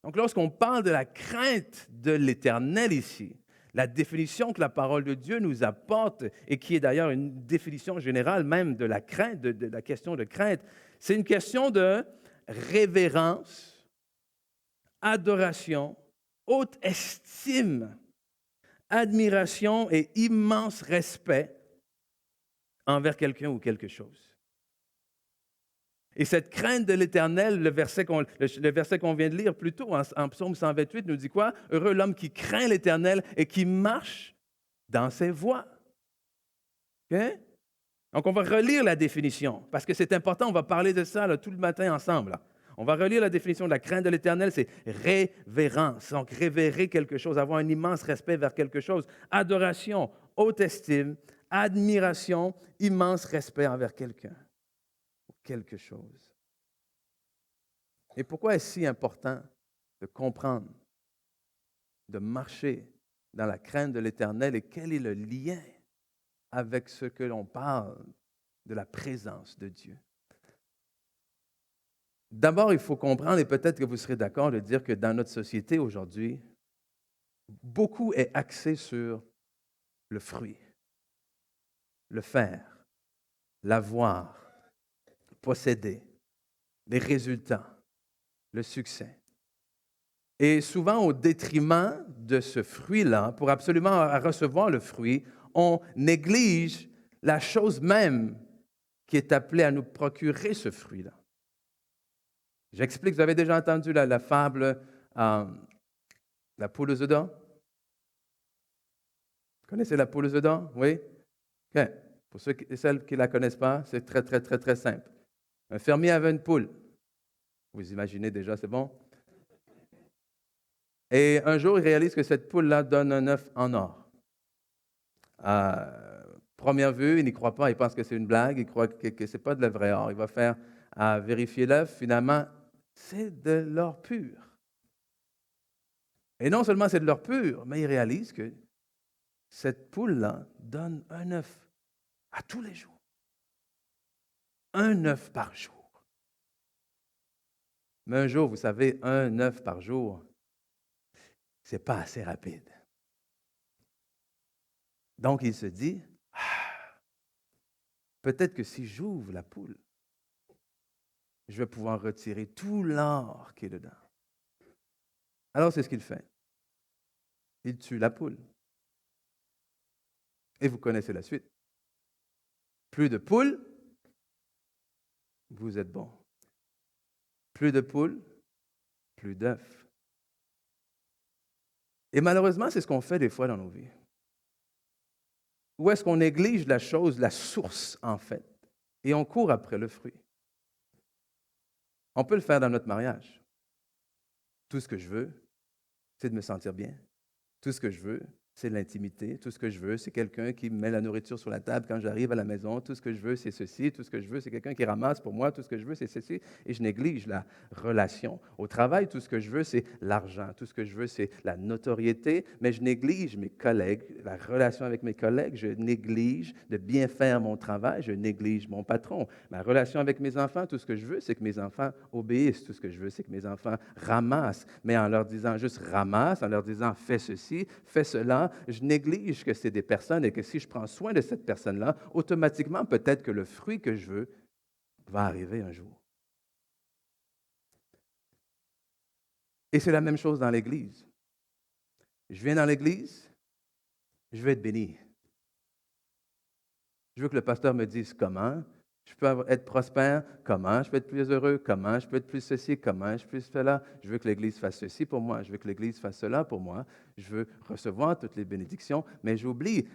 Donc, lorsqu'on parle de la crainte de l'Éternel ici, la définition que la parole de Dieu nous apporte, et qui est d'ailleurs une définition générale même de la crainte, de la question de crainte, c'est une question de révérence, adoration, haute estime, admiration et immense respect envers quelqu'un ou quelque chose. Et cette crainte de l'Éternel, le verset qu'on vient de lire plus tôt, en Psaume 128, nous dit quoi? Heureux l'homme qui craint l'Éternel et qui marche dans ses voies. Okay? Donc, on va relire la définition, parce que c'est important, on va parler de ça là, tout le matin ensemble. Là. On va relire la définition de la crainte de l'Éternel, c'est révérence. Donc, révérer quelque chose, avoir un immense respect vers quelque chose. Adoration, haute estime, admiration, immense respect envers quelqu'un. Quelque chose. Et pourquoi est-ce si important de comprendre, de marcher dans la crainte de l'Éternel et quel est le lien avec ce que l'on parle de la présence de Dieu? D'abord, il faut comprendre, et peut-être que vous serez d'accord de dire que dans notre société aujourd'hui, beaucoup est axé sur le fruit, le faire, l'avoir, posséder, les résultats, le succès. Et souvent, au détriment de ce fruit-là, pour absolument recevoir le fruit, on néglige la chose même qui est appelée à nous procurer ce fruit-là. J'explique, vous avez déjà entendu la fable La poule aux œufs d'or? Vous connaissez la poule aux œufs d'or? Oui? OK. Pour ceux et celles qui ne la connaissent pas, c'est très, très, très, très simple. Un fermier avait une poule. Vous imaginez déjà, c'est bon? Et un jour, il réalise que cette poule-là donne un œuf en or. À première vue, il n'y croit pas, il pense que c'est une blague, il croit que ce n'est pas de la vraie or. Il va faire vérifier l'œuf, finalement, c'est de l'or pur. Et non seulement c'est de l'or pur, mais il réalise que cette poule-là donne un œuf à tous les jours. Un œuf par jour. Mais un jour, vous savez, un œuf par jour, ce n'est pas assez rapide. Donc, il se dit, peut-être que si j'ouvre la poule, je vais pouvoir retirer tout l'or qui est dedans. Alors, c'est ce qu'il fait. Il tue la poule. Et vous connaissez la suite. Plus de poules, vous êtes bon. Plus de poules, plus d'œufs. Et malheureusement, c'est ce qu'on fait des fois dans nos vies. Où est-ce qu'on néglige la chose, la source, en fait, et on court après le fruit. On peut le faire dans notre mariage. Tout ce que je veux, c'est de me sentir bien. Tout ce que je veux, c'est l'intimité. Tout ce que je veux, c'est quelqu'un qui me met la nourriture sur la table quand j'arrive à la maison. Tout ce que je veux, c'est ceci. Tout ce que je veux, c'est quelqu'un qui ramasse pour moi. Tout ce que je veux, c'est ceci. Et je néglige la relation. Au travail, tout ce que je veux, c'est l'argent. Tout ce que je veux, c'est la notoriété. Mais je néglige mes collègues, la relation avec mes collègues. Je néglige de bien faire mon travail. Je néglige mon patron. Ma relation avec mes enfants, tout ce que je veux, c'est que mes enfants obéissent. Tout ce que je veux, c'est que mes enfants ramassent. Mais en leur disant juste ramasse, en leur disant fais ceci, fais cela, je néglige que c'est des personnes et que si je prends soin de cette personne-là, automatiquement, peut-être que le fruit que je veux va arriver un jour. Et c'est la même chose dans l'Église. Je viens dans l'Église, je veux être béni. Je veux que le pasteur me dise comment je peux être prospère, comment je peux être plus heureux, comment je peux être plus ceci, comment je peux faire cela. Je veux que l'Église fasse ceci pour moi, je veux que l'Église fasse cela pour moi. Je veux recevoir toutes les bénédictions, mais j'oublie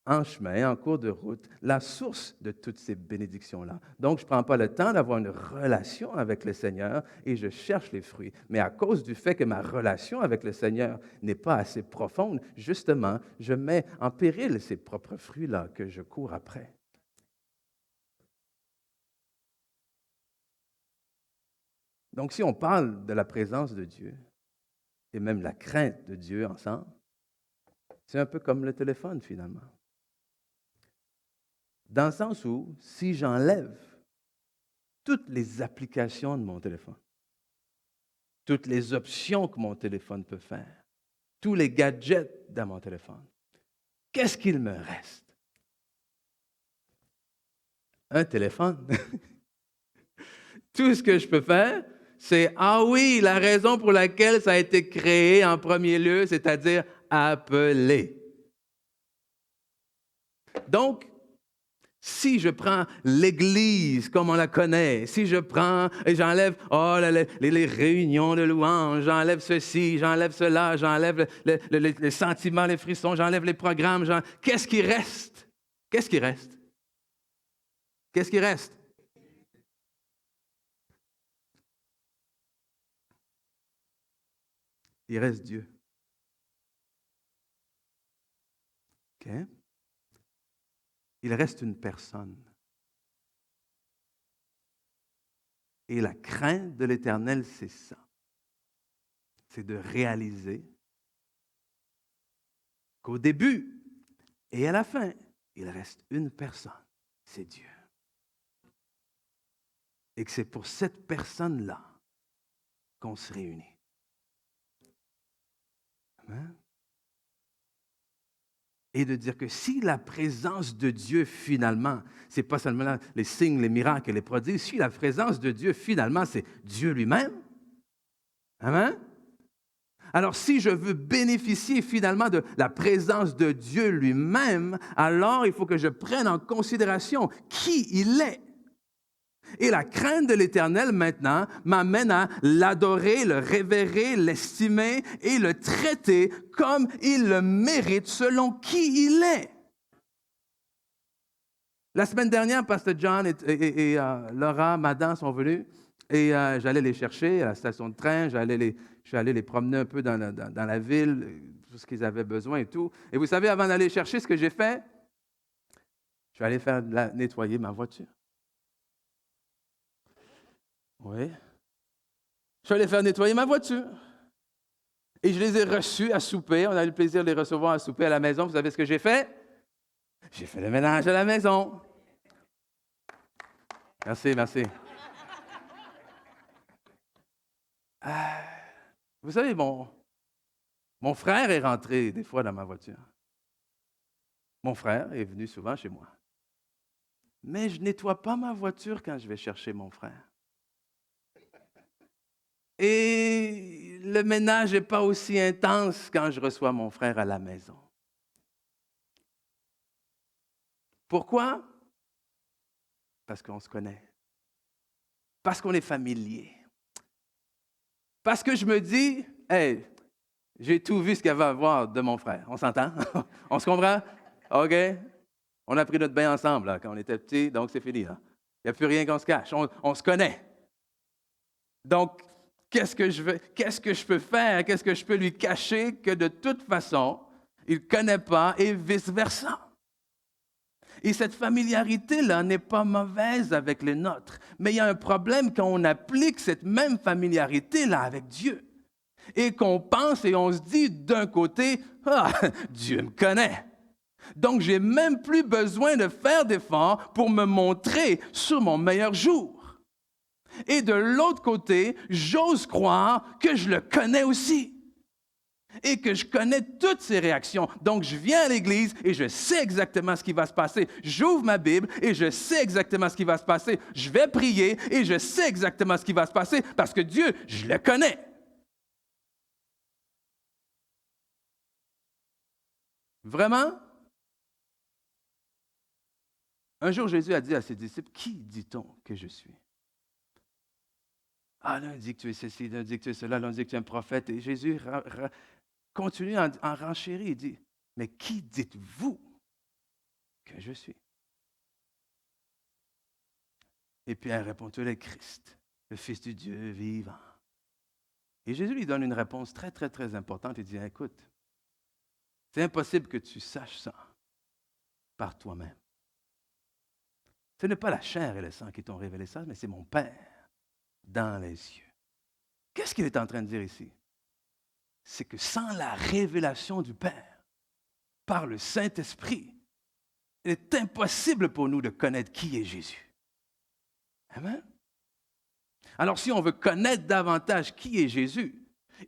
en chemin, en cours de route, la source de toutes ces bénédictions-là. Donc, je ne prends pas le temps d'avoir une relation avec le Seigneur et je cherche les fruits. Mais à cause du fait que ma relation avec le Seigneur n'est pas assez profonde, justement, je mets en péril ces propres fruits-là que je cours après. Donc, si on parle de la présence de Dieu et même la crainte de Dieu ensemble, c'est un peu comme le téléphone finalement. Dans le sens où, si j'enlève toutes les applications de mon téléphone, toutes les options que mon téléphone peut faire, tous les gadgets dans mon téléphone, qu'est-ce qu'il me reste? Un téléphone. Tout ce que je peux faire, c'est, ah oui, la raison pour laquelle ça a été créé en premier lieu, c'est-à-dire appeler. Donc, si je prends l'Église comme on la connaît, si je prends et j'enlève les réunions de louanges, j'enlève ceci, j'enlève cela, j'enlève les sentiments, les frissons, j'enlève les programmes, qu'est-ce qui reste? Qu'est-ce qui reste? Qu'est-ce qui reste? Il reste Dieu. OK? Il reste une personne. Et la crainte de l'Éternel, c'est ça. C'est de réaliser qu'au début et à la fin, il reste une personne, c'est Dieu. Et que c'est pour cette personne-là qu'on se réunit. Amen. Et de dire que si la présence de Dieu, finalement, ce n'est pas seulement les signes, les miracles et les prodiges, si la présence de Dieu, finalement, c'est Dieu lui-même, amen? Alors, si je veux bénéficier finalement de la présence de Dieu lui-même, alors il faut que je prenne en considération qui il est. Et la crainte de l'Éternel, maintenant, m'amène à l'adorer, le révérer, l'estimer et le traiter comme il le mérite selon qui il est. La semaine dernière, Pasteur John et Laura, Madan sont venus et j'allais les chercher à la station de train, je suis allé les promener un peu dans la ville, tout ce qu'ils avaient besoin et tout. Et vous savez, avant d'aller chercher, ce que j'ai fait, je suis allé nettoyer ma voiture. Oui. Je suis allé faire nettoyer ma voiture. Et je les ai reçus à souper. On a eu le plaisir de les recevoir à souper à la maison. Vous savez ce que j'ai fait? J'ai fait le ménage à la maison. Merci, merci. Vous savez, mon frère est rentré des fois dans ma voiture. Mon frère est venu souvent chez moi. Mais je ne nettoie pas ma voiture quand je vais chercher mon frère. Et le ménage n'est pas aussi intense quand je reçois mon frère à la maison. Pourquoi? Parce qu'on se connaît. Parce qu'on est familier. Parce que je me dis, hey, j'ai tout vu ce qu'elle va avoir de mon frère. On s'entend? On se comprend? OK? On a pris notre bain ensemble là, quand on était petits, donc c'est fini. Là. Il n'y a plus rien qu'on se cache. On se connaît. Donc, qu'est-ce que je peux faire? Qu'est-ce que je peux lui cacher que de toute façon, il ne connaît pas et vice-versa? Et cette familiarité-là n'est pas mauvaise avec les nôtres. Mais il y a un problème quand on applique cette même familiarité-là avec Dieu. Et qu'on pense et on se dit d'un côté, « Ah, Dieu me connaît. » Donc, je n'ai même plus besoin de faire d'efforts pour me montrer sur mon meilleur jour. Et de l'autre côté, j'ose croire que je le connais aussi. Et que je connais toutes ses réactions. Donc, je viens à l'Église et je sais exactement ce qui va se passer. J'ouvre ma Bible et je sais exactement ce qui va se passer. Je vais prier et je sais exactement ce qui va se passer parce que Dieu, je le connais. Vraiment? Un jour, Jésus a dit à ses disciples, « Qui dit-on que je suis? » Ah, l'un dit que tu es ceci, l'un dit que tu es cela, l'un dit que tu es un prophète. Et Jésus continue en renchérir. Il dit, « Mais qui dites-vous que je suis? » Et Pierre répond, « Tu es le Christ, le Fils du Dieu vivant. » Et Jésus lui donne une réponse très, très, très importante. Il dit, « Écoute, c'est impossible que tu saches ça par toi-même. Ce n'est pas la chair et le sang qui t'ont révélé ça, mais c'est mon Père dans les cieux. » Qu'est-ce qu'il est en train de dire ici? C'est que sans la révélation du Père, par le Saint-Esprit, il est impossible pour nous de connaître qui est Jésus. Amen? Alors, si on veut connaître davantage qui est Jésus,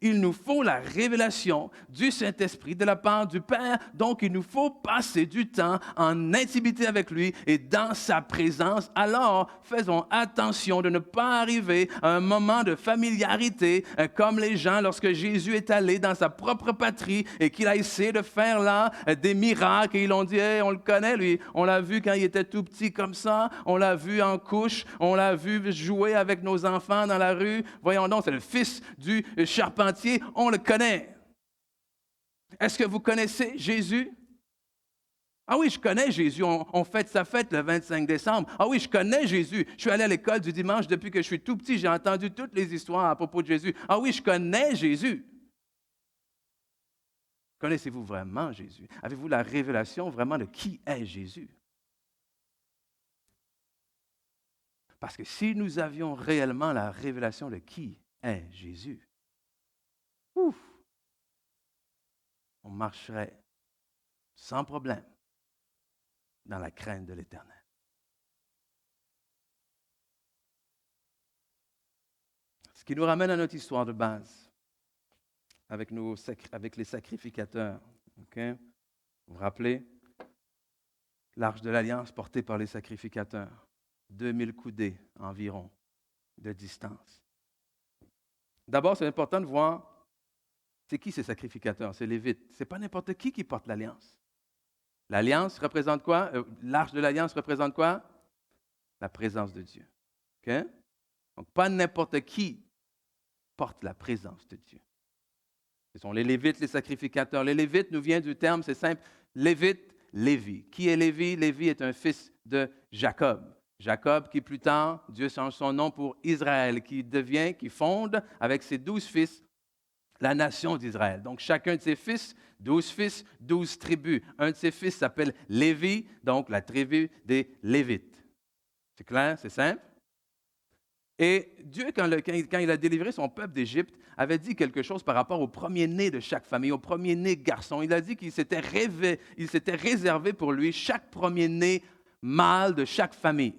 il nous faut la révélation du Saint-Esprit de la part du Père. Donc, il nous faut passer du temps en intimité avec lui et dans sa présence. Alors, faisons attention de ne pas arriver à un moment de familiarité comme les gens lorsque Jésus est allé dans sa propre patrie et qu'il a essayé de faire là des miracles. Et ils l'ont dit, hey, on le connaît, lui. On l'a vu quand il était tout petit comme ça. On l'a vu en couche. On l'a vu jouer avec nos enfants dans la rue. Voyons donc, c'est le fils du charpentier. On le connaît. Est-ce que vous connaissez Jésus? Ah oui, je connais Jésus. On fête sa fête le 25 décembre. Ah oui, je connais Jésus. Je suis allé à l'école du dimanche depuis que je suis tout petit. J'ai entendu toutes les histoires à propos de Jésus. Ah oui, je connais Jésus. Connaissez-vous vraiment Jésus? Avez-vous la révélation vraiment de qui est Jésus? Parce que si nous avions réellement la révélation de qui est Jésus, on marcherait sans problème dans la crainte de l'Éternel. Ce qui nous ramène à notre histoire de base, avec les sacrificateurs. Okay? Vous vous rappelez? L'Arche de l'Alliance portée par les sacrificateurs. 2000 coudées environ de distance. D'abord, c'est important de voir c'est qui ces sacrificateurs? C'est les Lévites. Ce n'est pas n'importe qui porte l'Alliance. L'Alliance représente quoi? L'Arche de l'Alliance représente quoi? La présence de Dieu. Okay? Donc, pas n'importe qui porte la présence de Dieu. Ce sont les Lévites, les sacrificateurs. Les Lévites nous vient du terme, c'est simple, Lévite, Lévi. Qui est Lévi? Lévi est un fils de Jacob. Jacob qui plus tard, Dieu change son nom pour Israël, qui fonde avec ses 12 fils la nation d'Israël. Donc, chacun de ses fils, 12 tribus. Un de ses fils s'appelle Lévi, donc la tribu des Lévites. C'est clair? C'est simple? Et Dieu, quand il a délivré son peuple d'Égypte, avait dit quelque chose par rapport au premier-né de chaque famille, au premier-né garçon. Il a dit qu'il s'était réservé pour lui chaque premier-né mâle de chaque famille.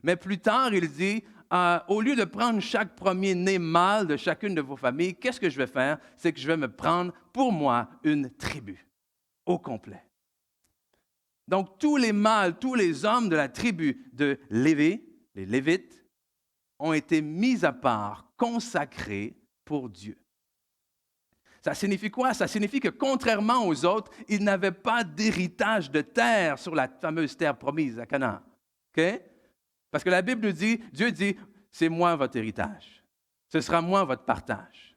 Mais plus tard, il dit, au lieu de prendre chaque premier-né mâle de chacune de vos familles, qu'est-ce que je vais faire? C'est que je vais me prendre pour moi une tribu au complet. Donc, tous les mâles, tous les hommes de la tribu de Lévi, les Lévites, ont été mis à part, consacrés pour Dieu. Ça signifie quoi? Ça signifie que contrairement aux autres, ils n'avaient pas d'héritage de terre sur la fameuse terre promise à Canaan. OK? Parce que la Bible nous dit, Dieu dit, c'est moi votre héritage. Ce sera moi votre partage.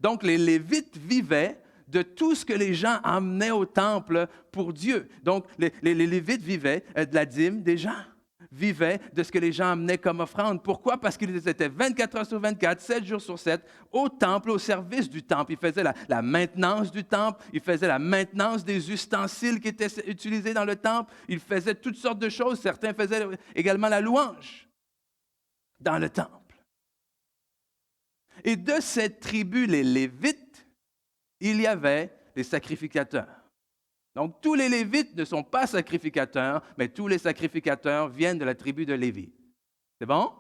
Donc, les Lévites vivaient de tout ce que les gens amenaient au temple pour Dieu. Donc, les Lévites vivaient de la dîme des gens, vivaient de ce que les gens amenaient comme offrande. Pourquoi? Parce qu'ils étaient 24 heures sur 24, 7 jours sur 7, au temple, au service du temple. Ils faisaient la maintenance du temple, ils faisaient la maintenance des ustensiles qui étaient utilisés dans le temple, ils faisaient toutes sortes de choses. Certains faisaient également la louange dans le temple. Et de cette tribu, les Lévites, il y avait les sacrificateurs. Donc, tous les Lévites ne sont pas sacrificateurs, mais tous les sacrificateurs viennent de la tribu de Lévi. C'est bon?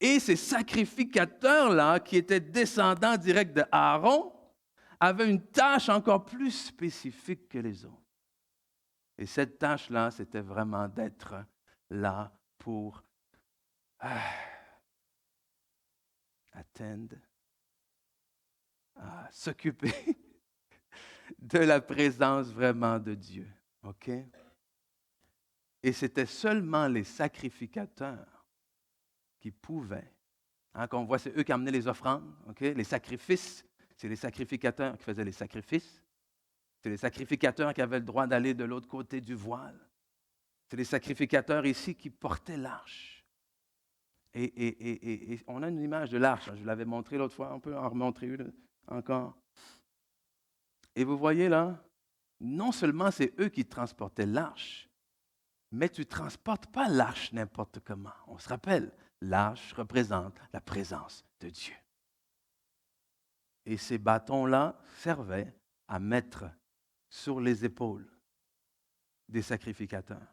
Et ces sacrificateurs-là, qui étaient descendants directs de Aaron, avaient une tâche encore plus spécifique que les autres. Et cette tâche-là, c'était vraiment d'être là pour attendre, s'occuper de la présence vraiment de Dieu. OK? Et c'était seulement les sacrificateurs qui pouvaient. Qu'on voit, c'est eux qui amenaient les offrandes. OK? Les sacrifices, c'est les sacrificateurs qui faisaient les sacrifices. C'est les sacrificateurs qui avaient le droit d'aller de l'autre côté du voile. C'est les sacrificateurs ici qui portaient l'arche. Et on a une image de l'arche. Je l'avais montré l'autre fois, on peut en remontrer une encore. Et vous voyez là, non seulement c'est eux qui transportaient l'arche, mais tu ne transportes pas l'arche n'importe comment. On se rappelle, l'arche représente la présence de Dieu. Et ces bâtons-là servaient à mettre sur les épaules des sacrificateurs.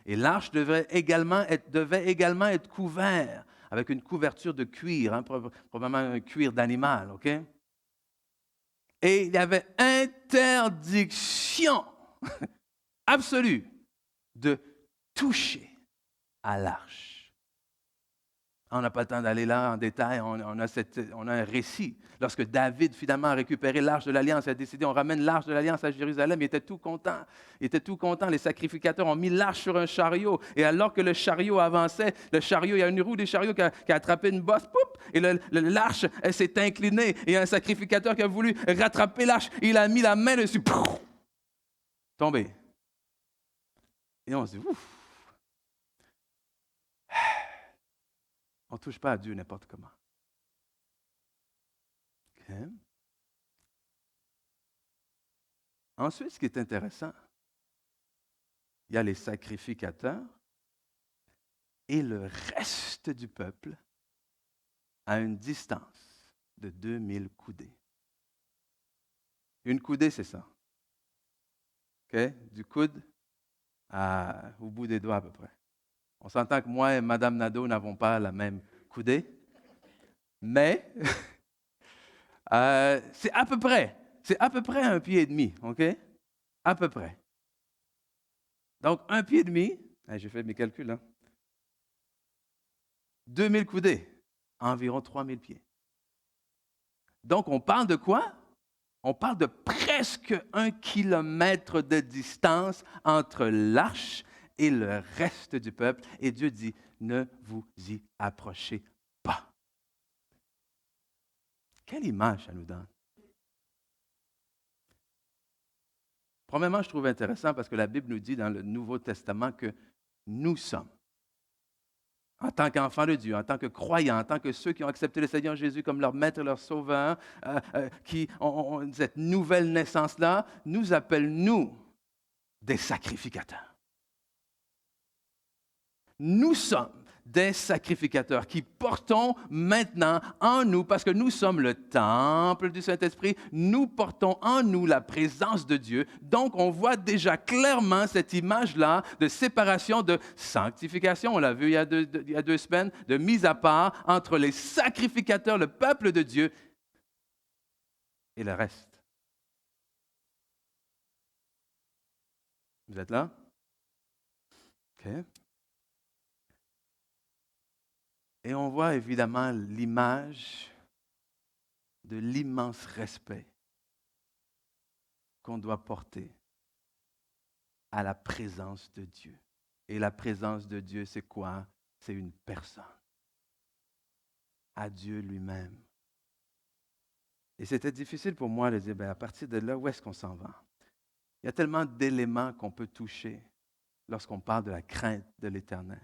Et l'arche devait également être couverte avec une couverture de cuir, probablement un cuir d'animal, OK? Et il y avait interdiction absolue de toucher à l'arche. On n'a pas le temps d'aller là en détail, on a un récit. Lorsque David finalement a récupéré l'arche de l'Alliance, il a décidé, on ramène l'arche de l'Alliance à Jérusalem, il était tout content. Les sacrificateurs ont mis l'arche sur un chariot. Et alors que le chariot avançait, il y a une roue des chariots qui a attrapé une bosse, poup, et l'arche s'est inclinée. Et il y a un sacrificateur qui a voulu rattraper l'arche, il a mis la main dessus, pouf, tombé. Et on se dit, ouf. On ne touche pas à Dieu n'importe comment. Okay. Ensuite, ce qui est intéressant, il y a les sacrificateurs et le reste du peuple à une distance de 2000 coudées. Une coudée, c'est ça. Okay? Du coude au bout des doigts à peu près. On s'entend que moi et Mme Nadeau n'avons pas la même coudée, mais c'est à peu près 1,5 pied, OK? À peu près. Donc, 1,5 pied, j'ai fait mes calculs, hein? 2000 coudées, environ 3000 pieds. Donc, on parle de quoi? On parle de presque 1 kilomètre de distance entre l'arche et le reste du peuple. Et Dieu dit, ne vous y approchez pas. Quelle image ça nous donne? Premièrement, je trouve intéressant parce que la Bible nous dit dans le Nouveau Testament que nous sommes, en tant qu'enfants de Dieu, en tant que croyants, en tant que ceux qui ont accepté le Seigneur Jésus comme leur maître et leur sauveur, qui ont cette nouvelle naissance-là, nous appelle, nous, des sacrificateurs. Nous sommes des sacrificateurs qui portons maintenant en nous, parce que nous sommes le temple du Saint-Esprit, nous portons en nous la présence de Dieu. Donc, on voit déjà clairement cette image-là de séparation, de sanctification, on l'a vu il y a 2 semaines, de mise à part entre les sacrificateurs, le peuple de Dieu, et le reste. Vous êtes là? OK. Et on voit évidemment l'image de l'immense respect qu'on doit porter à la présence de Dieu. Et la présence de Dieu, c'est quoi? C'est une personne. À Dieu lui-même. Et c'était difficile pour moi de dire, à partir de là, où est-ce qu'on s'en va? Il y a tellement d'éléments qu'on peut toucher lorsqu'on parle de la crainte de l'Éternel.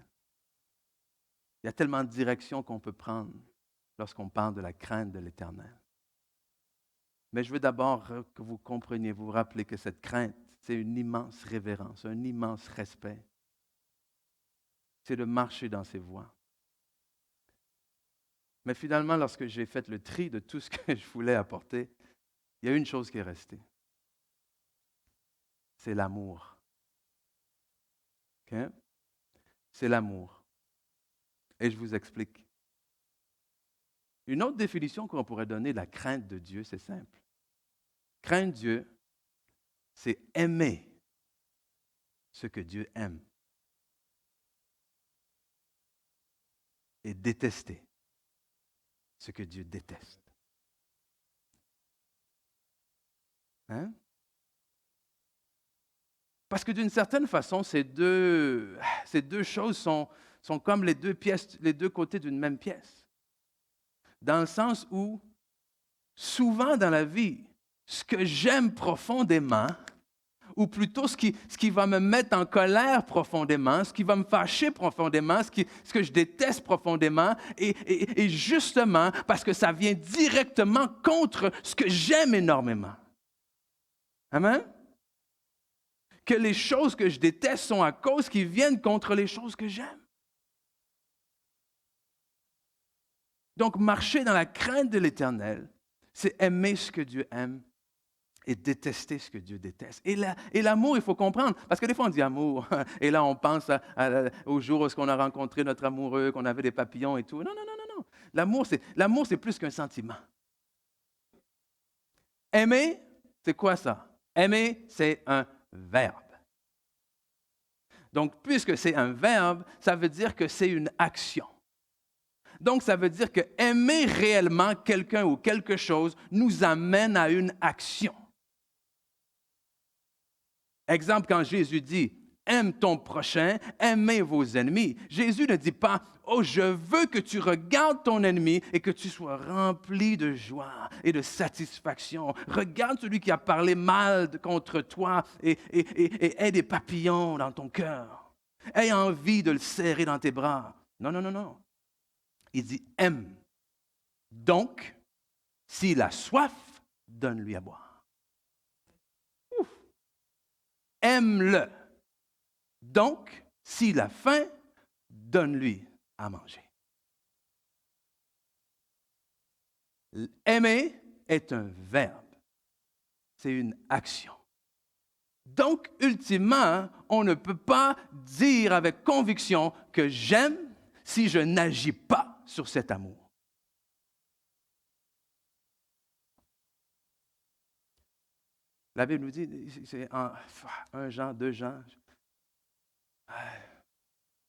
Il y a tellement de directions qu'on peut prendre lorsqu'on parle de la crainte de l'Éternel. Mais je veux d'abord que vous compreniez, vous rappelez que cette crainte, c'est une immense révérence, un immense respect. C'est de marcher dans ses voies. Mais finalement, lorsque j'ai fait le tri de tout ce que je voulais apporter, il y a une chose qui est restée. C'est l'amour. Okay? C'est l'amour. Et je vous explique. Une autre définition qu'on pourrait donner de la crainte de Dieu, c'est simple. Craindre Dieu, c'est aimer ce que Dieu aime et détester ce que Dieu déteste. Hein? Parce que d'une certaine façon, ces deux choses sont comme les deux côtés d'une même pièce. Dans le sens où, souvent dans la vie, ce que j'aime profondément, ou plutôt ce qui va me mettre en colère profondément, ce qui va me fâcher profondément, ce que je déteste profondément, et justement parce que ça vient directement contre ce que j'aime énormément. Amen? Que les choses que je déteste sont à cause qui viennent contre les choses que j'aime. Donc, marcher dans la crainte de l'Éternel, c'est aimer ce que Dieu aime et détester ce que Dieu déteste. Et l'amour, il faut comprendre, parce que des fois on dit amour, et là on pense au jour où on a rencontré notre amoureux, qu'on avait des papillons et tout. Non, non, non, non, non. L'amour, c'est plus qu'un sentiment. Aimer, c'est quoi ça? Aimer, c'est un verbe. Donc, puisque c'est un verbe, ça veut dire que c'est une action. Donc, ça veut dire que aimer réellement quelqu'un ou quelque chose nous amène à une action. Exemple, quand Jésus dit « Aime ton prochain, aimez vos ennemis », Jésus ne dit pas « Oh, je veux que tu regardes ton ennemi et que tu sois rempli de joie et de satisfaction. Regarde celui qui a parlé mal contre toi et aie des papillons dans ton cœur. Aie envie de le serrer dans tes bras. » Non, non, non, non. Il dit « Aime. Donc, s'il a soif, donne-lui à boire. » Aime-le. Donc, s'il a faim, donne-lui à manger. Aimer est un verbe. C'est une action. Donc, ultimement, on ne peut pas dire avec conviction que j'aime si je n'agis pas sur cet amour. La Bible nous dit, c'est en 1 Jean, 2 Jean,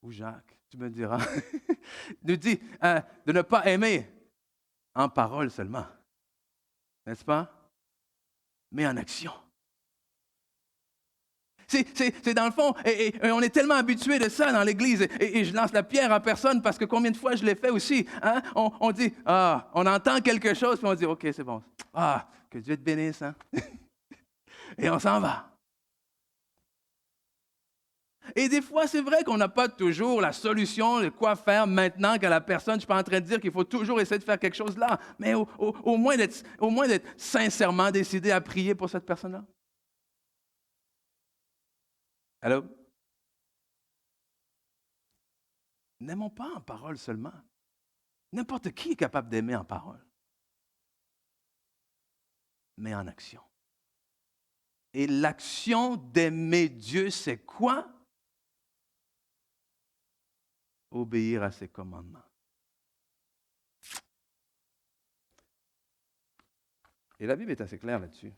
ou Jacques, tu me diras, nous dit de ne pas aimer en parole seulement, n'est-ce pas? Mais en action. C'est dans le fond, et on est tellement habitué de ça dans l'Église, et je lance la pierre à personne parce que combien de fois je l'ai fait aussi. Hein? On dit, on entend quelque chose, puis on dit, OK, c'est bon. Que Dieu te bénisse, hein? Et on s'en va. Et des fois, c'est vrai qu'on n'a pas toujours la solution de quoi faire maintenant qu'à la personne. Je ne suis pas en train de dire qu'il faut toujours essayer de faire quelque chose là, mais au moins d'être sincèrement décidé à prier pour cette personne-là. Allô? N'aimons pas en parole seulement. N'importe qui est capable d'aimer en parole, mais en action. Et l'action d'aimer Dieu, c'est quoi? Obéir à ses commandements. Et la Bible est assez claire là-dessus.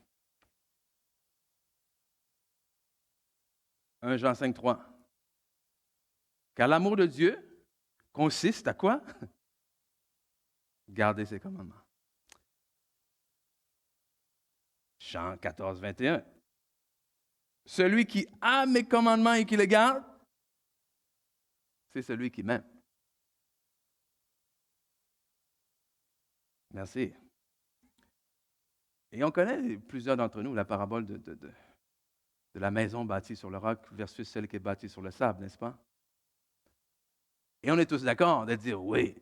1 Jean 5, 3. Car l'amour de Dieu consiste à quoi? Gardez ses commandements. Jean 14, 21. Celui qui a mes commandements et qui les garde, c'est celui qui m'aime. Merci. Et on connaît, plusieurs d'entre nous, la parabole de la maison bâtie sur le roc versus celle qui est bâtie sur le sable, n'est-ce pas? Et on est tous d'accord de dire, oui,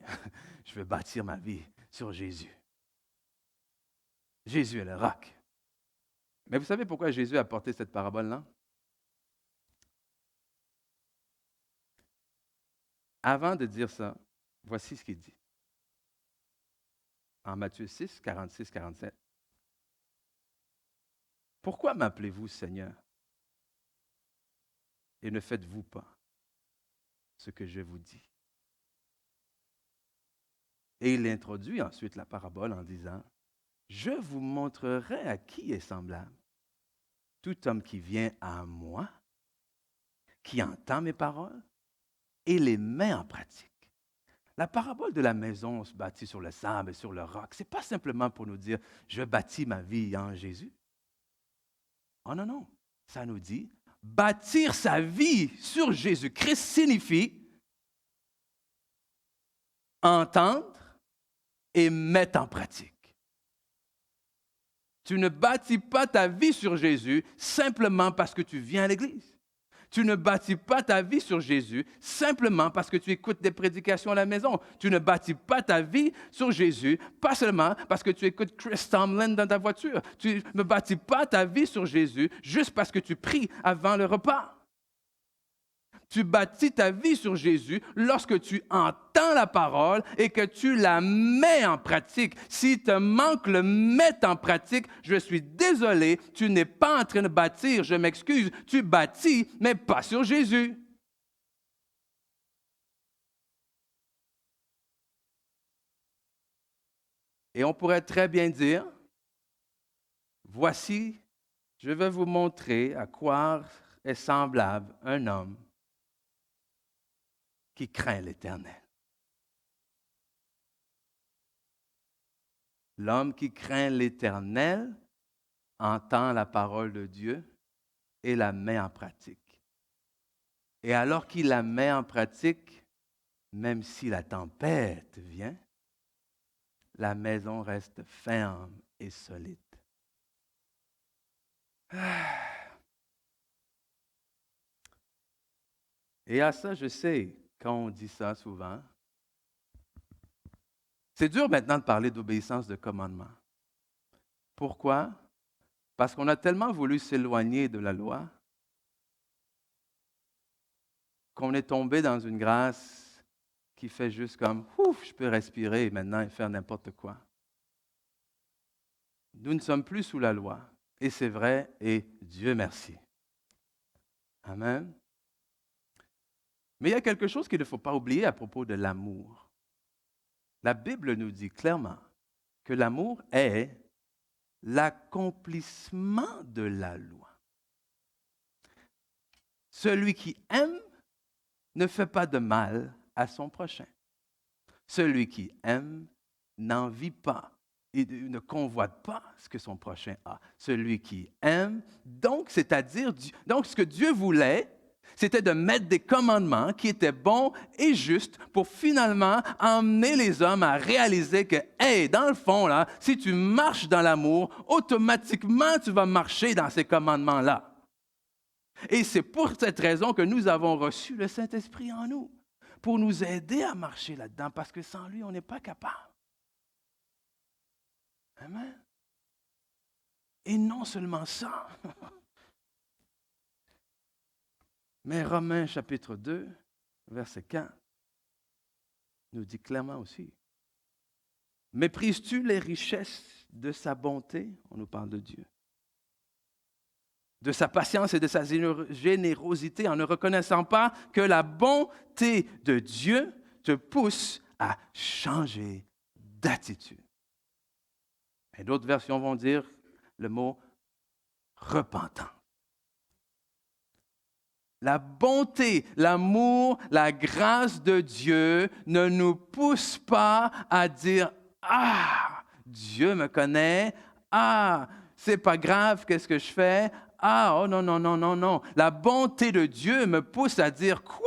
je veux bâtir ma vie sur Jésus. Jésus est le roc. Mais vous savez pourquoi Jésus a apporté cette parabole-là? Avant de dire ça, voici ce qu'il dit. En Matthieu 6, 46, 47. Pourquoi m'appelez-vous Seigneur? Et ne faites-vous pas ce que je vous dis? Et il introduit ensuite la parabole en disant, je vous montrerai à qui est semblable. Tout homme qui vient à moi, qui entend mes paroles et les met en pratique. La parabole de la maison bâtie sur le sable et sur le roc, ce n'est pas simplement pour nous dire, je bâtis ma vie en Jésus. Oh non, non. Ça nous dit, bâtir sa vie sur Jésus-Christ signifie entendre et mettre en pratique. Tu ne bâtis pas ta vie sur Jésus simplement parce que tu viens à l'Église. Tu ne bâtis pas ta vie sur Jésus simplement parce que tu écoutes des prédications à la maison. Tu ne bâtis pas ta vie sur Jésus pas seulement parce que tu écoutes Chris Tomlin dans ta voiture. Tu ne bâtis pas ta vie sur Jésus juste parce que tu pries avant le repas. Tu bâtis ta vie sur Jésus lorsque tu entends la parole et que tu la mets en pratique. S'il te manque le mettre en pratique, je suis désolé, tu n'es pas en train de bâtir, je m'excuse, tu bâtis, mais pas sur Jésus. Et on pourrait très bien dire, voici, je vais vous montrer à quoi est semblable un homme qui craint l'Éternel. L'homme qui craint l'Éternel entend la parole de Dieu et la met en pratique. Et alors qu'il la met en pratique, même si la tempête vient, la maison reste ferme et solide. Et à ça, je sais, quand on dit ça souvent, c'est dur maintenant de parler d'obéissance de commandement. Pourquoi? Parce qu'on a tellement voulu s'éloigner de la loi qu'on est tombé dans une grâce qui fait juste comme, ouf, je peux respirer maintenant et faire n'importe quoi. Nous ne sommes plus sous la loi. Et c'est vrai, et Dieu merci. Amen. Mais il y a quelque chose qu'il ne faut pas oublier à propos de l'amour. La Bible nous dit clairement que l'amour est l'accomplissement de la loi. Celui qui aime ne fait pas de mal à son prochain. Celui qui aime n'envie pas et ne convoite pas ce que son prochain a. Celui qui aime, donc, c'est-à-dire, donc ce que Dieu voulait, c'était de mettre des commandements qui étaient bons et justes pour finalement emmener les hommes à réaliser que, hey, dans le fond, là, si tu marches dans l'amour, automatiquement, tu vas marcher dans ces commandements-là. Et c'est pour cette raison que nous avons reçu le Saint-Esprit en nous, pour nous aider à marcher là-dedans, parce que sans lui, on n'est pas capable. Amen. Et non seulement ça, mais Romains chapitre 2, verset 4, nous dit clairement aussi, « Méprises-tu les richesses de sa bonté? » On nous parle de Dieu. « De sa patience et de sa générosité en ne reconnaissant pas que la bonté de Dieu te pousse à changer d'attitude. » Et d'autres versions vont dire le mot « repentant ». La bonté, l'amour, la grâce de Dieu ne nous pousse pas à dire « Ah, Dieu me connaît. Ah, c'est pas grave, qu'est-ce que je fais? Ah, oh non, non, non, non, non. La bonté de Dieu me pousse à dire, quoi?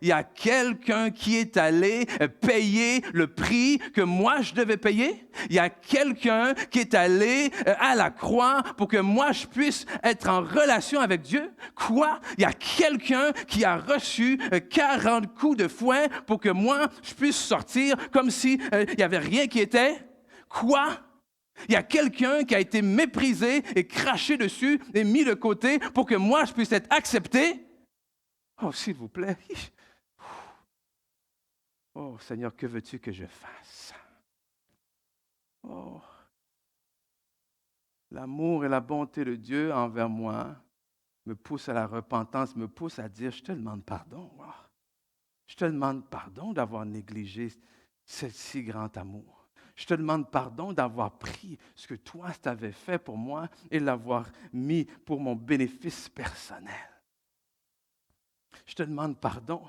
Il y a quelqu'un qui est allé payer le prix que moi je devais payer? Il y a quelqu'un qui est allé à la croix pour que moi je puisse être en relation avec Dieu? Quoi? Il y a quelqu'un qui a reçu 40 coups de fouet pour que moi je puisse sortir comme si il n'y avait rien qui était? Quoi? Il y a quelqu'un qui a été méprisé et craché dessus et mis de côté pour que moi, je puisse être accepté. Oh, s'il vous plaît. Oh, Seigneur, que veux-tu que je fasse? Oh, l'amour et la bonté de Dieu envers moi me poussent à la repentance, me poussent à dire, je te demande pardon. Oh, je te demande pardon d'avoir négligé ce si grand amour. Je te demande pardon d'avoir pris ce que toi, tu avais fait pour moi et l'avoir mis pour mon bénéfice personnel. Je te demande pardon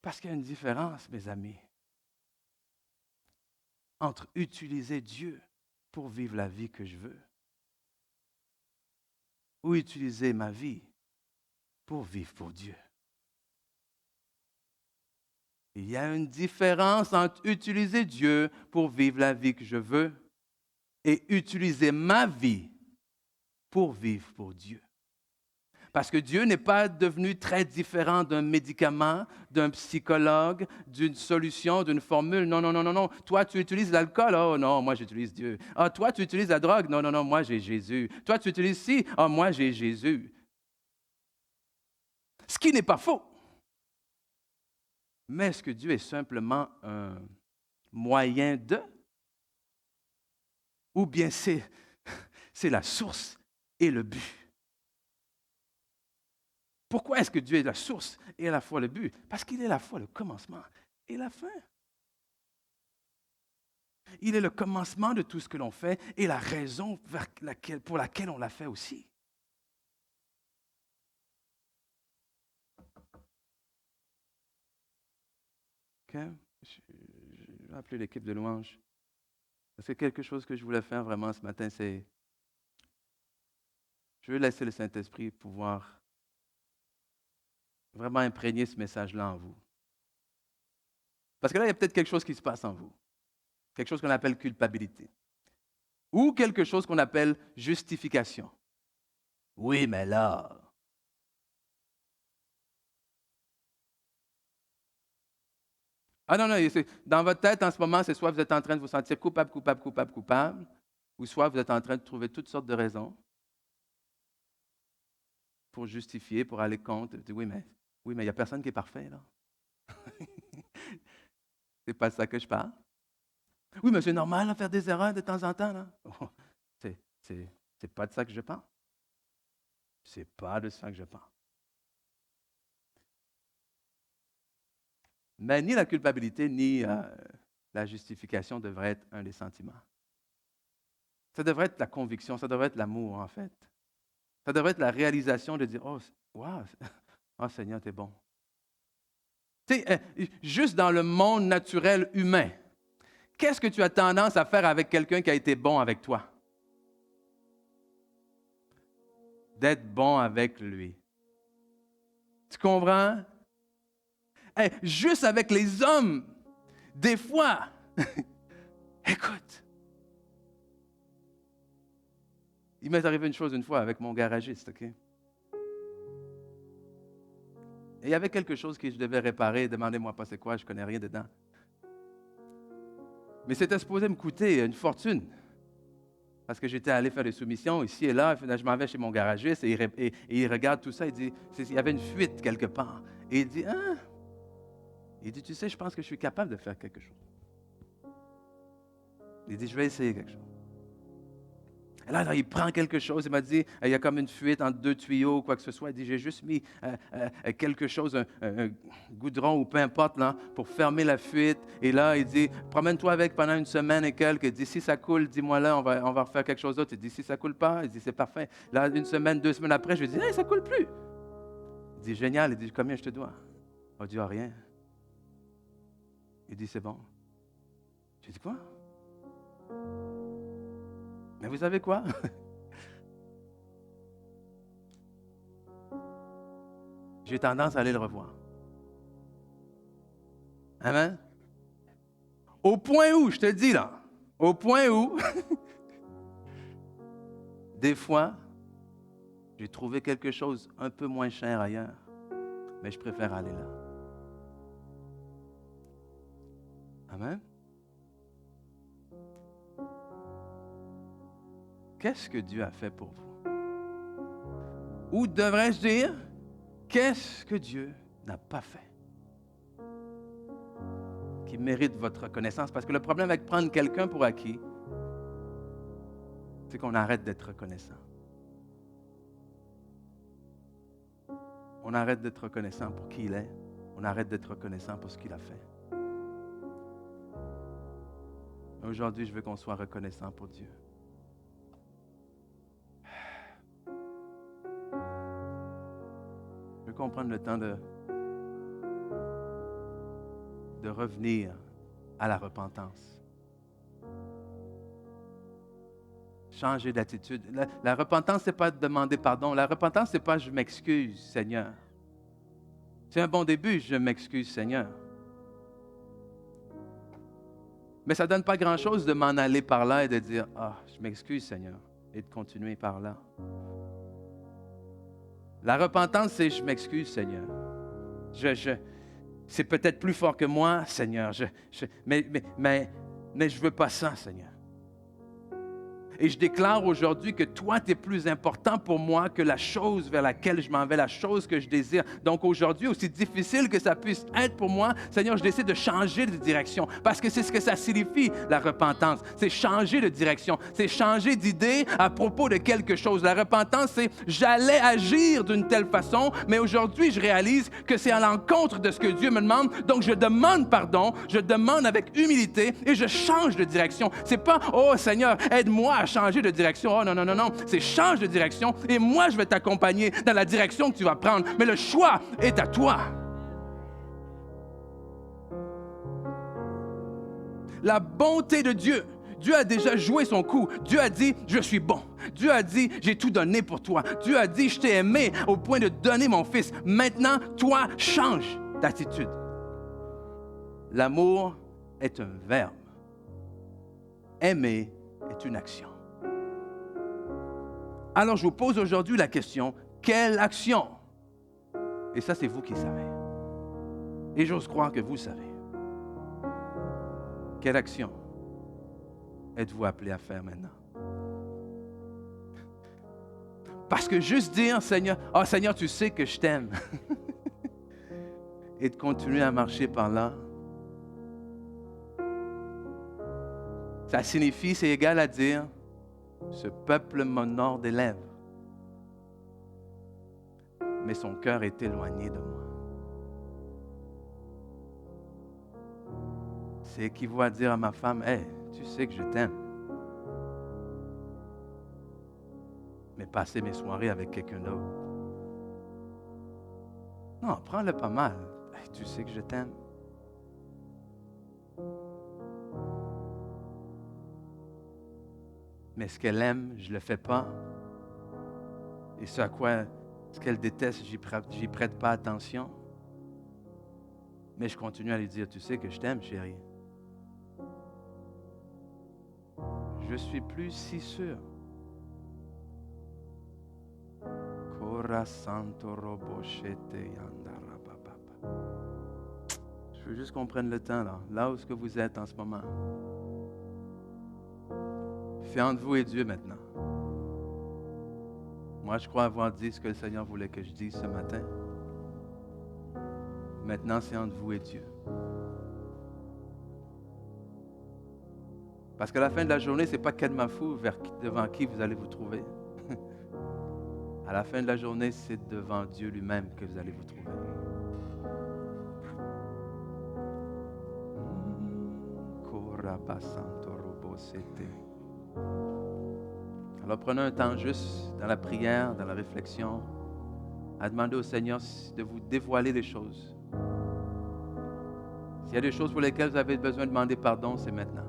parce qu'il y a une différence, mes amis, entre utiliser Dieu pour vivre la vie que je veux ou utiliser ma vie pour vivre pour Dieu. Il y a une différence entre utiliser Dieu pour vivre la vie que je veux et utiliser ma vie pour vivre pour Dieu. Parce que Dieu n'est pas devenu très différent d'un médicament, d'un psychologue, d'une solution, d'une formule. Non, non, non, non, non. Toi, tu utilises l'alcool. Oh non, moi, j'utilise Dieu. Ah, toi, tu utilises la drogue. Non, non, non, moi, j'ai Jésus. Toi, tu utilises ci. Ah, moi, j'ai Jésus. Ce qui n'est pas faux. Mais est-ce que Dieu est simplement un moyen de? Ou bien c'est la source et le but? Pourquoi est-ce que Dieu est la source et à la fois le but? Parce qu'il est à la fois le commencement et la fin. Il est le commencement de tout ce que l'on fait et la raison pour laquelle on l'a fait aussi. Okay. Je vais appeler l'équipe de louange. Parce que quelque chose que je voulais faire vraiment ce matin, c'est je veux laisser le Saint-Esprit pouvoir vraiment imprégner ce message-là en vous. Parce que là, il y a peut-être quelque chose qui se passe en vous. Quelque chose qu'on appelle culpabilité. Ou quelque chose qu'on appelle justification. Oui, mais là... Ah non, non, dans votre tête en ce moment, c'est soit vous êtes en train de vous sentir coupable, coupable, coupable, coupable, ou soit vous êtes en train de trouver toutes sortes de raisons pour justifier, pour aller contre. Oui, mais il n'y a personne qui est parfait, là. C'est pas de ça que je parle. Oui, mais c'est normal de faire des erreurs de temps en temps, là. Oh, c'est pas de ça que je parle. C'est pas de ça que je parle. Mais ni la culpabilité, ni la justification devraient être un des sentiments. Ça devrait être la conviction, ça devrait être l'amour, en fait. Ça devrait être la réalisation de dire, oh, wow, oh Seigneur, t'es bon. Tu sais, juste dans le monde naturel humain, qu'est-ce que tu as tendance à faire avec quelqu'un qui a été bon avec toi? D'être bon avec lui. Tu comprends? Juste avec les hommes, des fois, écoute, il m'est arrivé une chose une fois avec mon garagiste, OK? Et il y avait quelque chose que je devais réparer, demandez-moi pas c'est quoi, je connais rien dedans. Mais c'était supposé me coûter une fortune. Parce que j'étais allé faire des soumissions ici et là, je m'en vais chez mon garagiste et il regarde tout ça, il dit, il y avait une fuite quelque part. Et il dit, ah! Il dit, tu sais, je pense que je suis capable de faire quelque chose. Il dit, je vais essayer quelque chose. Et là, il prend quelque chose, il m'a dit, il y a comme une fuite entre deux tuyaux ou quoi que ce soit. Il dit, j'ai juste mis quelque chose, un goudron ou peu importe, là, pour fermer la fuite. Et là, il dit, promène-toi avec pendant une semaine et quelques. Il dit, si ça coule, dis-moi là, on va refaire quelque chose d'autre. Il dit, si ça coule pas, il dit, c'est parfait. Là, une semaine, 2 semaines après, je lui dis, hey, ça coule plus. Il dit, génial. Il dit, combien je te dois? Il dit, rien. Il dit, c'est bon. J'ai dit quoi? Mais vous savez quoi? J'ai tendance à aller le revoir. Amen? Au point où, je te le dis là, au point où, des fois, j'ai trouvé quelque chose un peu moins cher ailleurs, mais je préfère aller là. Amen? Qu'est-ce que Dieu a fait pour vous? Ou devrais-je dire, qu'est-ce que Dieu n'a pas fait qui mérite votre reconnaissance? Parce que le problème avec prendre quelqu'un pour acquis, c'est qu'on arrête d'être reconnaissant. On arrête d'être reconnaissant pour qui il est. On arrête d'être reconnaissant pour ce qu'il a fait. Aujourd'hui, je veux qu'on soit reconnaissant pour Dieu. Je veux qu'on prenne le temps de revenir à la repentance. Changer d'attitude. La repentance, ce n'est pas de demander pardon. La repentance, ce n'est pas « je m'excuse, Seigneur ». C'est un bon début, « je m'excuse, Seigneur ». Mais ça ne donne pas grand-chose de m'en aller par là et de dire « ah, je m'excuse, Seigneur » et de continuer par là. La repentance, c'est « je m'excuse, Seigneur ». C'est peut-être plus fort que moi, Seigneur, mais je ne veux pas ça, Seigneur. Et je déclare aujourd'hui que toi, tu es plus important pour moi que la chose vers laquelle je m'en vais, la chose que je désire. Donc aujourd'hui, aussi difficile que ça puisse être pour moi, Seigneur, je décide de changer de direction. Parce que c'est ce que ça signifie, la repentance. C'est changer de direction. C'est changer d'idée à propos de quelque chose. La repentance, c'est j'allais agir d'une telle façon, mais aujourd'hui, je réalise que c'est à l'encontre de ce que Dieu me demande. Donc je demande pardon, je demande avec humilité et je change de direction. C'est pas, oh Seigneur, aide-moi à changer de direction. Oh non, non, non, non. C'est change de direction et moi, je vais t'accompagner dans la direction que tu vas prendre. Mais le choix est à toi. La bonté de Dieu. Dieu a déjà joué son coup. Dieu a dit, je suis bon. Dieu a dit, j'ai tout donné pour toi. Dieu a dit, je t'ai aimé au point de donner mon fils. Maintenant, toi, change d'attitude. L'amour est un verbe. Aimer est une action. Alors, je vous pose aujourd'hui la question, quelle action? Et ça, c'est vous qui savez. Et j'ose croire que vous savez. Quelle action êtes-vous appelé à faire maintenant? Parce que juste dire, Seigneur, oh Seigneur, tu sais que je t'aime. Et de continuer à marcher par là, ça signifie, c'est égal à dire, ce peuple m'honore des lèvres, mais son cœur est éloigné de moi. C'est équivaut à dire à ma femme, hey, tu sais que je t'aime, mais passer mes soirées avec quelqu'un d'autre. Non, prends-le pas mal. Hey, tu sais que je t'aime. Mais ce qu'elle aime, je ne le fais pas. Et ce qu'elle déteste, j'y prête pas attention. Mais je continue à lui dire, tu sais que je t'aime, chérie. Je suis plus si sûr. Je veux juste qu'on prenne le temps, là où est-ce que vous êtes en ce moment. C'est entre vous et Dieu maintenant. Moi, je crois avoir dit ce que le Seigneur voulait que je dise ce matin. Maintenant, c'est entre vous et Dieu. Parce qu'à la fin de la journée, ce n'est pas Kedmafou devant qui vous allez vous trouver. À la fin de la journée, c'est devant Dieu lui-même que vous allez vous trouver. Alors prenez un temps juste dans la prière, dans la réflexion, à demander au Seigneur de vous dévoiler les choses. S'il y a des choses pour lesquelles vous avez besoin de demander pardon, c'est maintenant.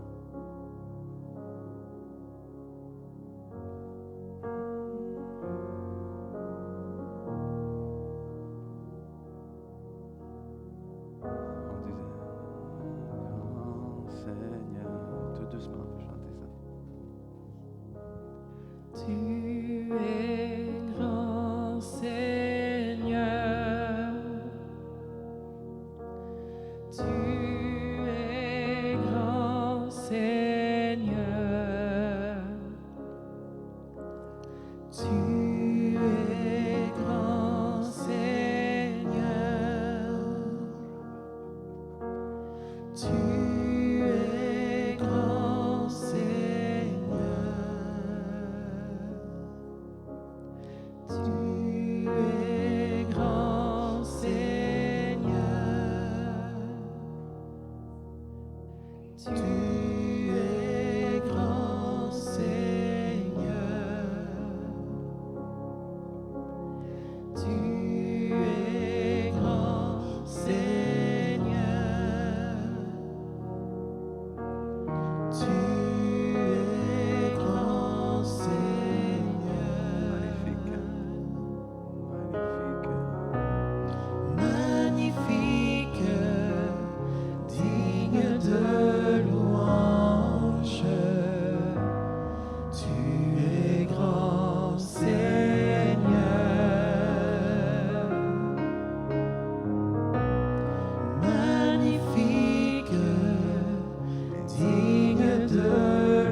Tu es grand Seigneur. Tu es grand Seigneur. Tu es grand Seigneur. Tu es grand Seigneur. Tu es grand Seigneur. Tu es grand Seigneur. Magnifique. Magnifique, digne de louange. Tu es grand Seigneur. Magnifique, digne de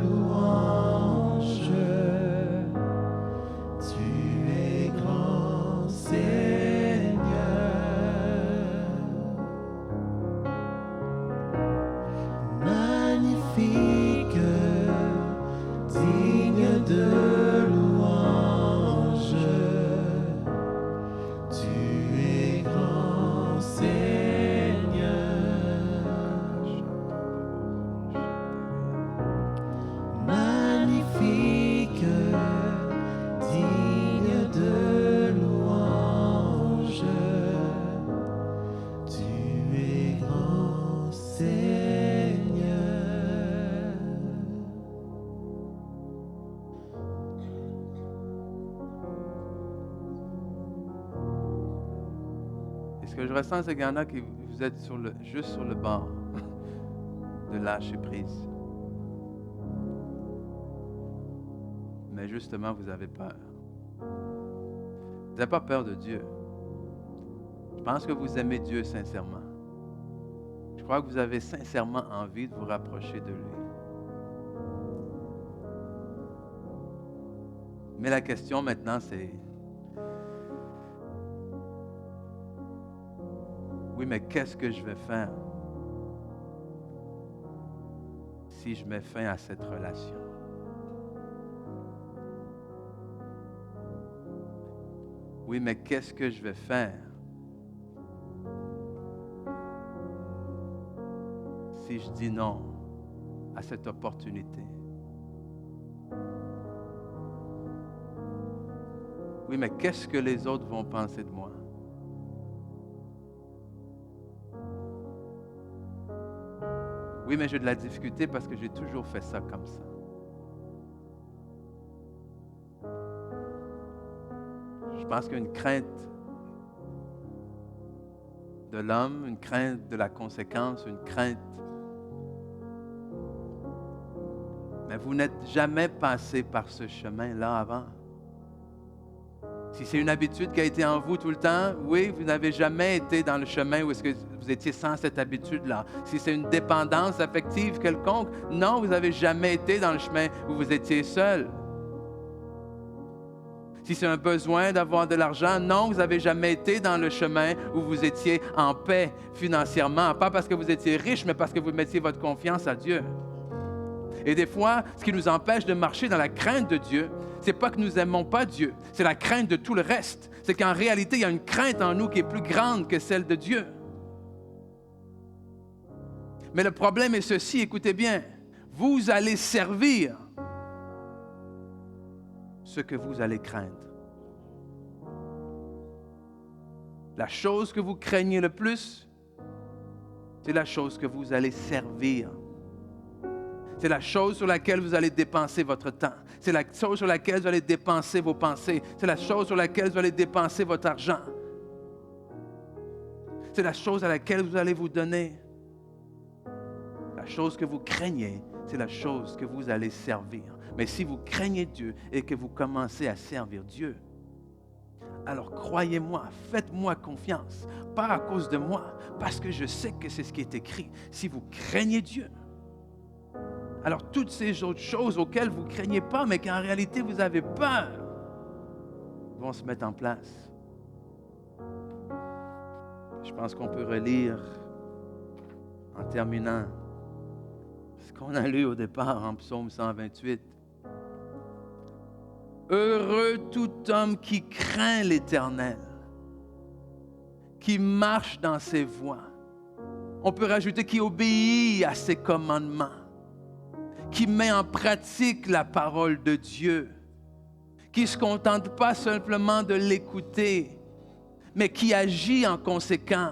louange. Tu es grand Seigneur. Magnifique, digne de louange. Tu es grand Seigneur. Magnifique, digne de louange. Tu es grand Seigneur. Et ce que je ressens, c'est qu'il y en a qui vous êtes juste sur le bord de lâcher prise. Mais justement, vous avez peur. Vous n'avez pas peur de Dieu. Je pense que vous aimez Dieu sincèrement. Je crois que vous avez sincèrement envie de vous rapprocher de lui. Mais la question maintenant, c'est... Oui, mais qu'est-ce que je vais faire si je mets fin à cette relation? Oui, mais qu'est-ce que je vais faire si je dis non à cette opportunité? Oui, mais qu'est-ce que les autres vont penser de moi? Oui, mais j'ai de la difficulté parce que j'ai toujours fait ça comme ça. Je pense qu'il y a une crainte de l'homme, une crainte de la conséquence, une crainte. Mais vous n'êtes jamais passé par ce chemin-là avant. Si c'est une habitude qui a été en vous tout le temps, oui, vous n'avez jamais été dans le chemin où est-ce que vous étiez sans cette habitude-là. Si c'est une dépendance affective quelconque, non, vous n'avez jamais été dans le chemin où vous étiez seul. Si c'est un besoin d'avoir de l'argent, non, vous n'avez jamais été dans le chemin où vous étiez en paix financièrement. Pas parce que vous étiez riche, mais parce que vous mettiez votre confiance à Dieu. Et des fois, ce qui nous empêche de marcher dans la crainte de Dieu, c'est pas que nous n'aimons pas Dieu, c'est la crainte de tout le reste. C'est qu'en réalité, il y a une crainte en nous qui est plus grande que celle de Dieu. Mais le problème est ceci, écoutez bien, vous allez servir ce que vous allez craindre. La chose que vous craignez le plus, c'est la chose que vous allez servir. C'est la chose sur laquelle vous allez dépenser votre temps. C'est la chose sur laquelle vous allez dépenser vos pensées. C'est la chose sur laquelle vous allez dépenser votre argent. C'est la chose à laquelle vous allez vous donner. La chose que vous craignez, c'est la chose que vous allez servir. Mais si vous craignez Dieu et que vous commencez à servir Dieu, alors croyez-moi, faites-moi confiance, pas à cause de moi, parce que je sais que c'est ce qui est écrit. Si vous craignez Dieu, alors toutes ces autres choses auxquelles vous ne craignez pas, mais qu'en réalité vous avez peur, vont se mettre en place. Je pense qu'on peut relire, en terminant, ce qu'on a lu au départ en Psaume 128. Heureux tout homme qui craint l'Éternel, qui marche dans ses voies. On peut rajouter qui obéit à ses commandements, qui met en pratique la parole de Dieu, qui ne se contente pas simplement de l'écouter, mais qui agit en conséquent,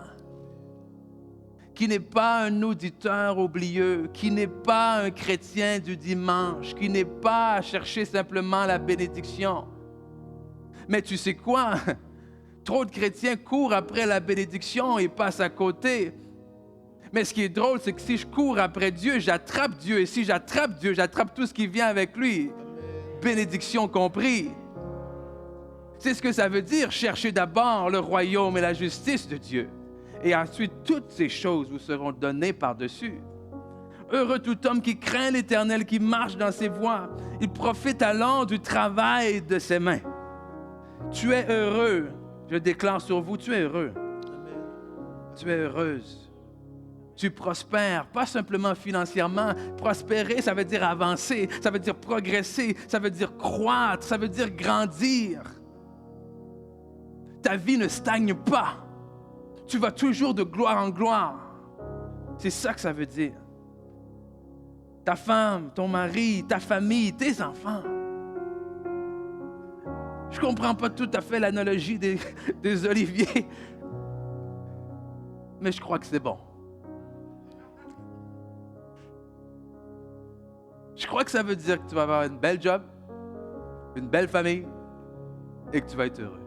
qui n'est pas un auditeur oublieux, qui n'est pas un chrétien du dimanche, qui n'est pas à chercher simplement la bénédiction. Mais tu sais quoi? Trop de chrétiens courent après la bénédiction et passent à côté. Mais ce qui est drôle, c'est que si je cours après Dieu, j'attrape Dieu. Et si j'attrape Dieu, j'attrape tout ce qui vient avec lui. Bénédiction compris. C'est ce que ça veut dire, chercher d'abord le royaume et la justice de Dieu. Et ensuite, toutes ces choses vous seront données par-dessus. Heureux tout homme qui craint l'Éternel, qui marche dans ses voies. Il profite alors du travail de ses mains. Tu es heureux. Je déclare sur vous, tu es heureux. Tu es heureuse. Tu prospères, pas simplement financièrement. Prospérer, ça veut dire avancer, ça veut dire progresser, ça veut dire croître, ça veut dire grandir. Ta vie ne stagne pas. Tu vas toujours de gloire en gloire. C'est ça que ça veut dire. Ta femme, ton mari, ta famille, tes enfants. Je ne comprends pas tout à fait l'analogie des oliviers, mais je crois que c'est bon. Je crois que ça veut dire que tu vas avoir une belle job, une belle famille et que tu vas être heureux.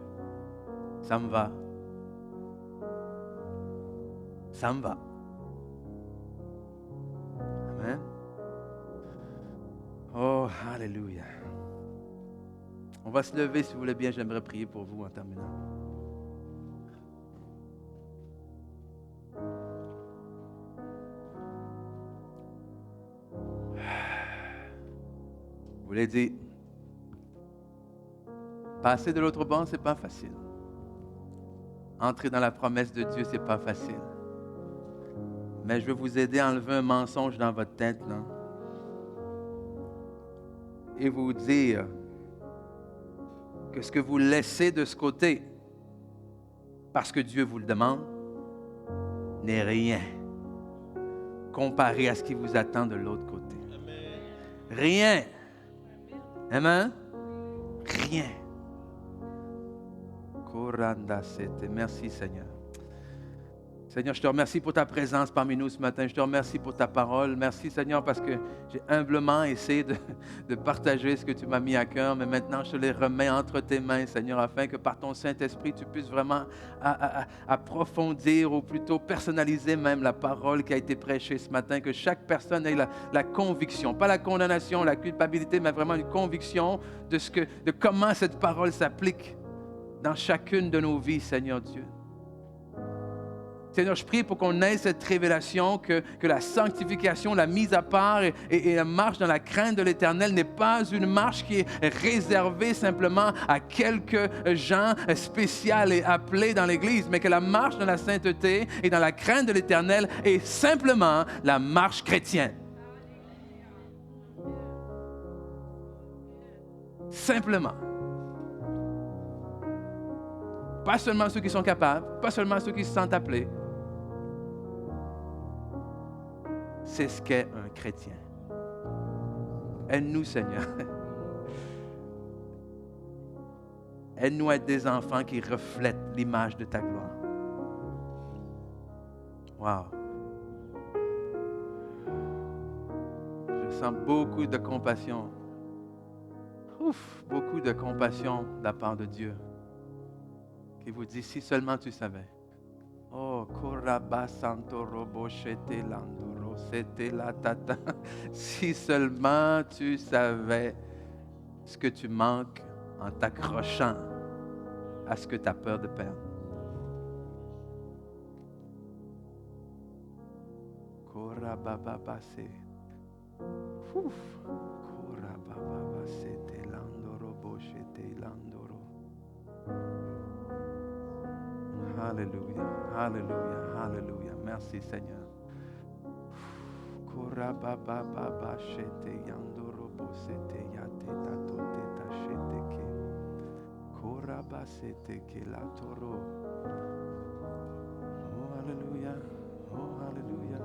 Ça me va. Ça me va. Amen. Oh, alléluia. On va se lever si vous voulez bien. J'aimerais prier pour vous en terminant. Je vous l'ai dit, passer de l'autre bord, ce n'est pas facile. Entrer dans la promesse de Dieu, ce n'est pas facile. Mais je veux vous aider à enlever un mensonge dans votre tête, là. Et vous dire que ce que vous laissez de ce côté, parce que Dieu vous le demande, n'est rien comparé à ce qui vous attend de l'autre côté. Rien. Amen? Rien. Merci, Seigneur. Seigneur, je te remercie pour ta présence parmi nous ce matin. Je te remercie pour ta parole. Merci, Seigneur, parce que j'ai humblement essayé de partager ce que tu m'as mis à cœur, mais maintenant, je te les remets entre tes mains, Seigneur, afin que par ton Saint-Esprit, tu puisses vraiment approfondir ou plutôt personnaliser même la parole qui a été prêchée ce matin, que chaque personne ait la conviction, pas la condamnation, la culpabilité, mais vraiment une conviction de comment cette parole s'applique dans chacune de nos vies, Seigneur Dieu. Seigneur, je prie pour qu'on ait cette révélation que la sanctification, la mise à part et la marche dans la crainte de l'Éternel n'est pas une marche qui est réservée simplement à quelques gens spéciaux et appelés dans l'Église, mais que la marche dans la sainteté et dans la crainte de l'Éternel est simplement la marche chrétienne. Simplement. Pas seulement ceux qui sont capables, pas seulement ceux qui se sentent appelés. C'est ce qu'est un chrétien. Aide-nous, Seigneur. Aide-nous à être des enfants qui reflètent l'image de ta gloire. Wow. Je sens beaucoup de compassion. Beaucoup de compassion de la part de Dieu. Qui vous dit, si seulement tu savais. Oh, Koraba Santo Robo Shete Landoro, c'était la tata. Si seulement tu savais ce que tu manques en t'accrochant à ce que tu as peur de perdre. Koraba Baba c'est. Koraba Baba c'était Landoro Boshete Landoro. Alléluia, Alléluia, Alléluia. Merci Seigneur. Korabababa shete yandorobo sete yate tatote tashete ke. Koraba sete ke la toro. Oh Alléluia, oh Alléluia.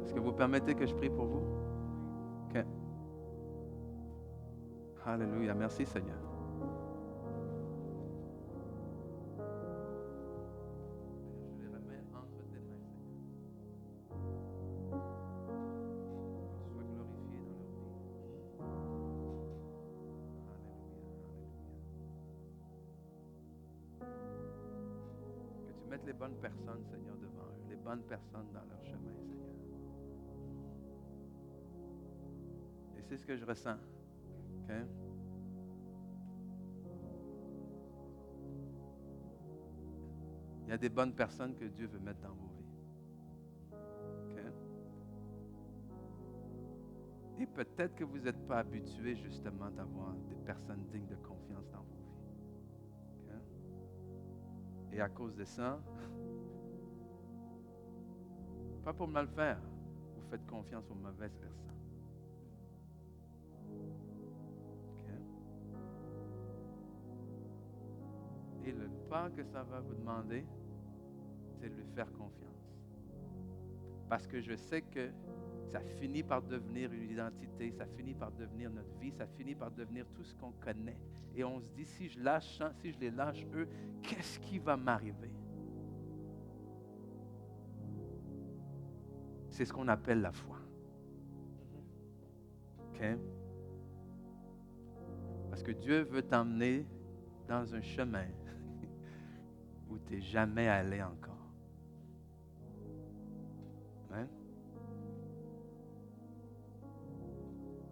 Est-ce que vous permettez que je prie pour vous? OK. Alléluia. Merci Seigneur. Je les remets entre tes mains, Seigneur. Sois glorifié dans leur vie. Alléluia. Que tu mettes les bonnes personnes, Seigneur, devant eux. Les bonnes personnes dans leur chemin, Seigneur. Et c'est ce que je ressens. OK? Il y a des bonnes personnes que Dieu veut mettre dans vos vies. OK? Et peut-être que vous n'êtes pas habitué justement d'avoir des personnes dignes de confiance dans vos vies. OK? Et à cause de ça, pas pour mal faire, vous faites confiance aux mauvaises personnes. Et le pas que ça va vous demander, c'est de lui faire confiance. Parce que je sais que ça finit par devenir une identité, ça finit par devenir notre vie, ça finit par devenir tout ce qu'on connaît. Et on se dit, si je les lâche eux, qu'est-ce qui va m'arriver? C'est ce qu'on appelle la foi. OK? Parce que Dieu veut t'emmener dans un chemin où tu n'es jamais allé encore. Amen.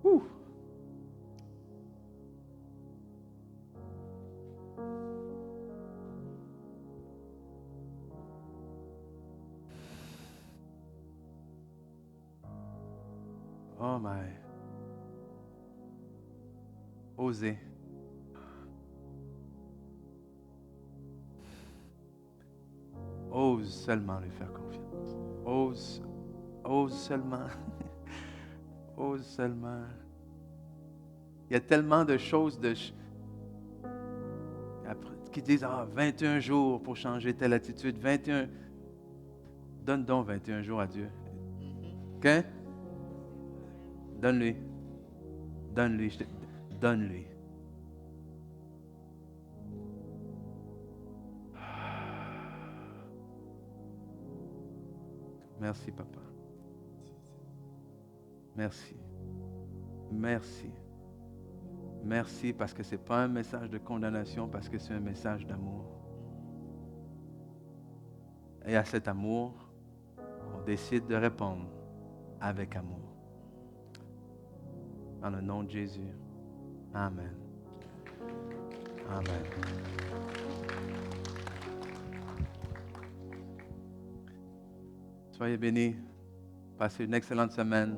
Ouh. Oh my. Osez. Ose seulement lui faire confiance. Ose seulement. Ose seulement. Il y a tellement de choses qui disent 21 jours pour changer telle attitude. 21. Donne donc 21 jours à Dieu. OK? Donne-lui. Donne-lui. Donne-lui. Merci, papa. Merci. Merci. Merci parce que ce n'est pas un message de condamnation, parce que c'est un message d'amour. Et à cet amour, on décide de répondre avec amour. Dans le nom de Jésus. Amen. Amen. Soyez bénis. Passez une excellente semaine.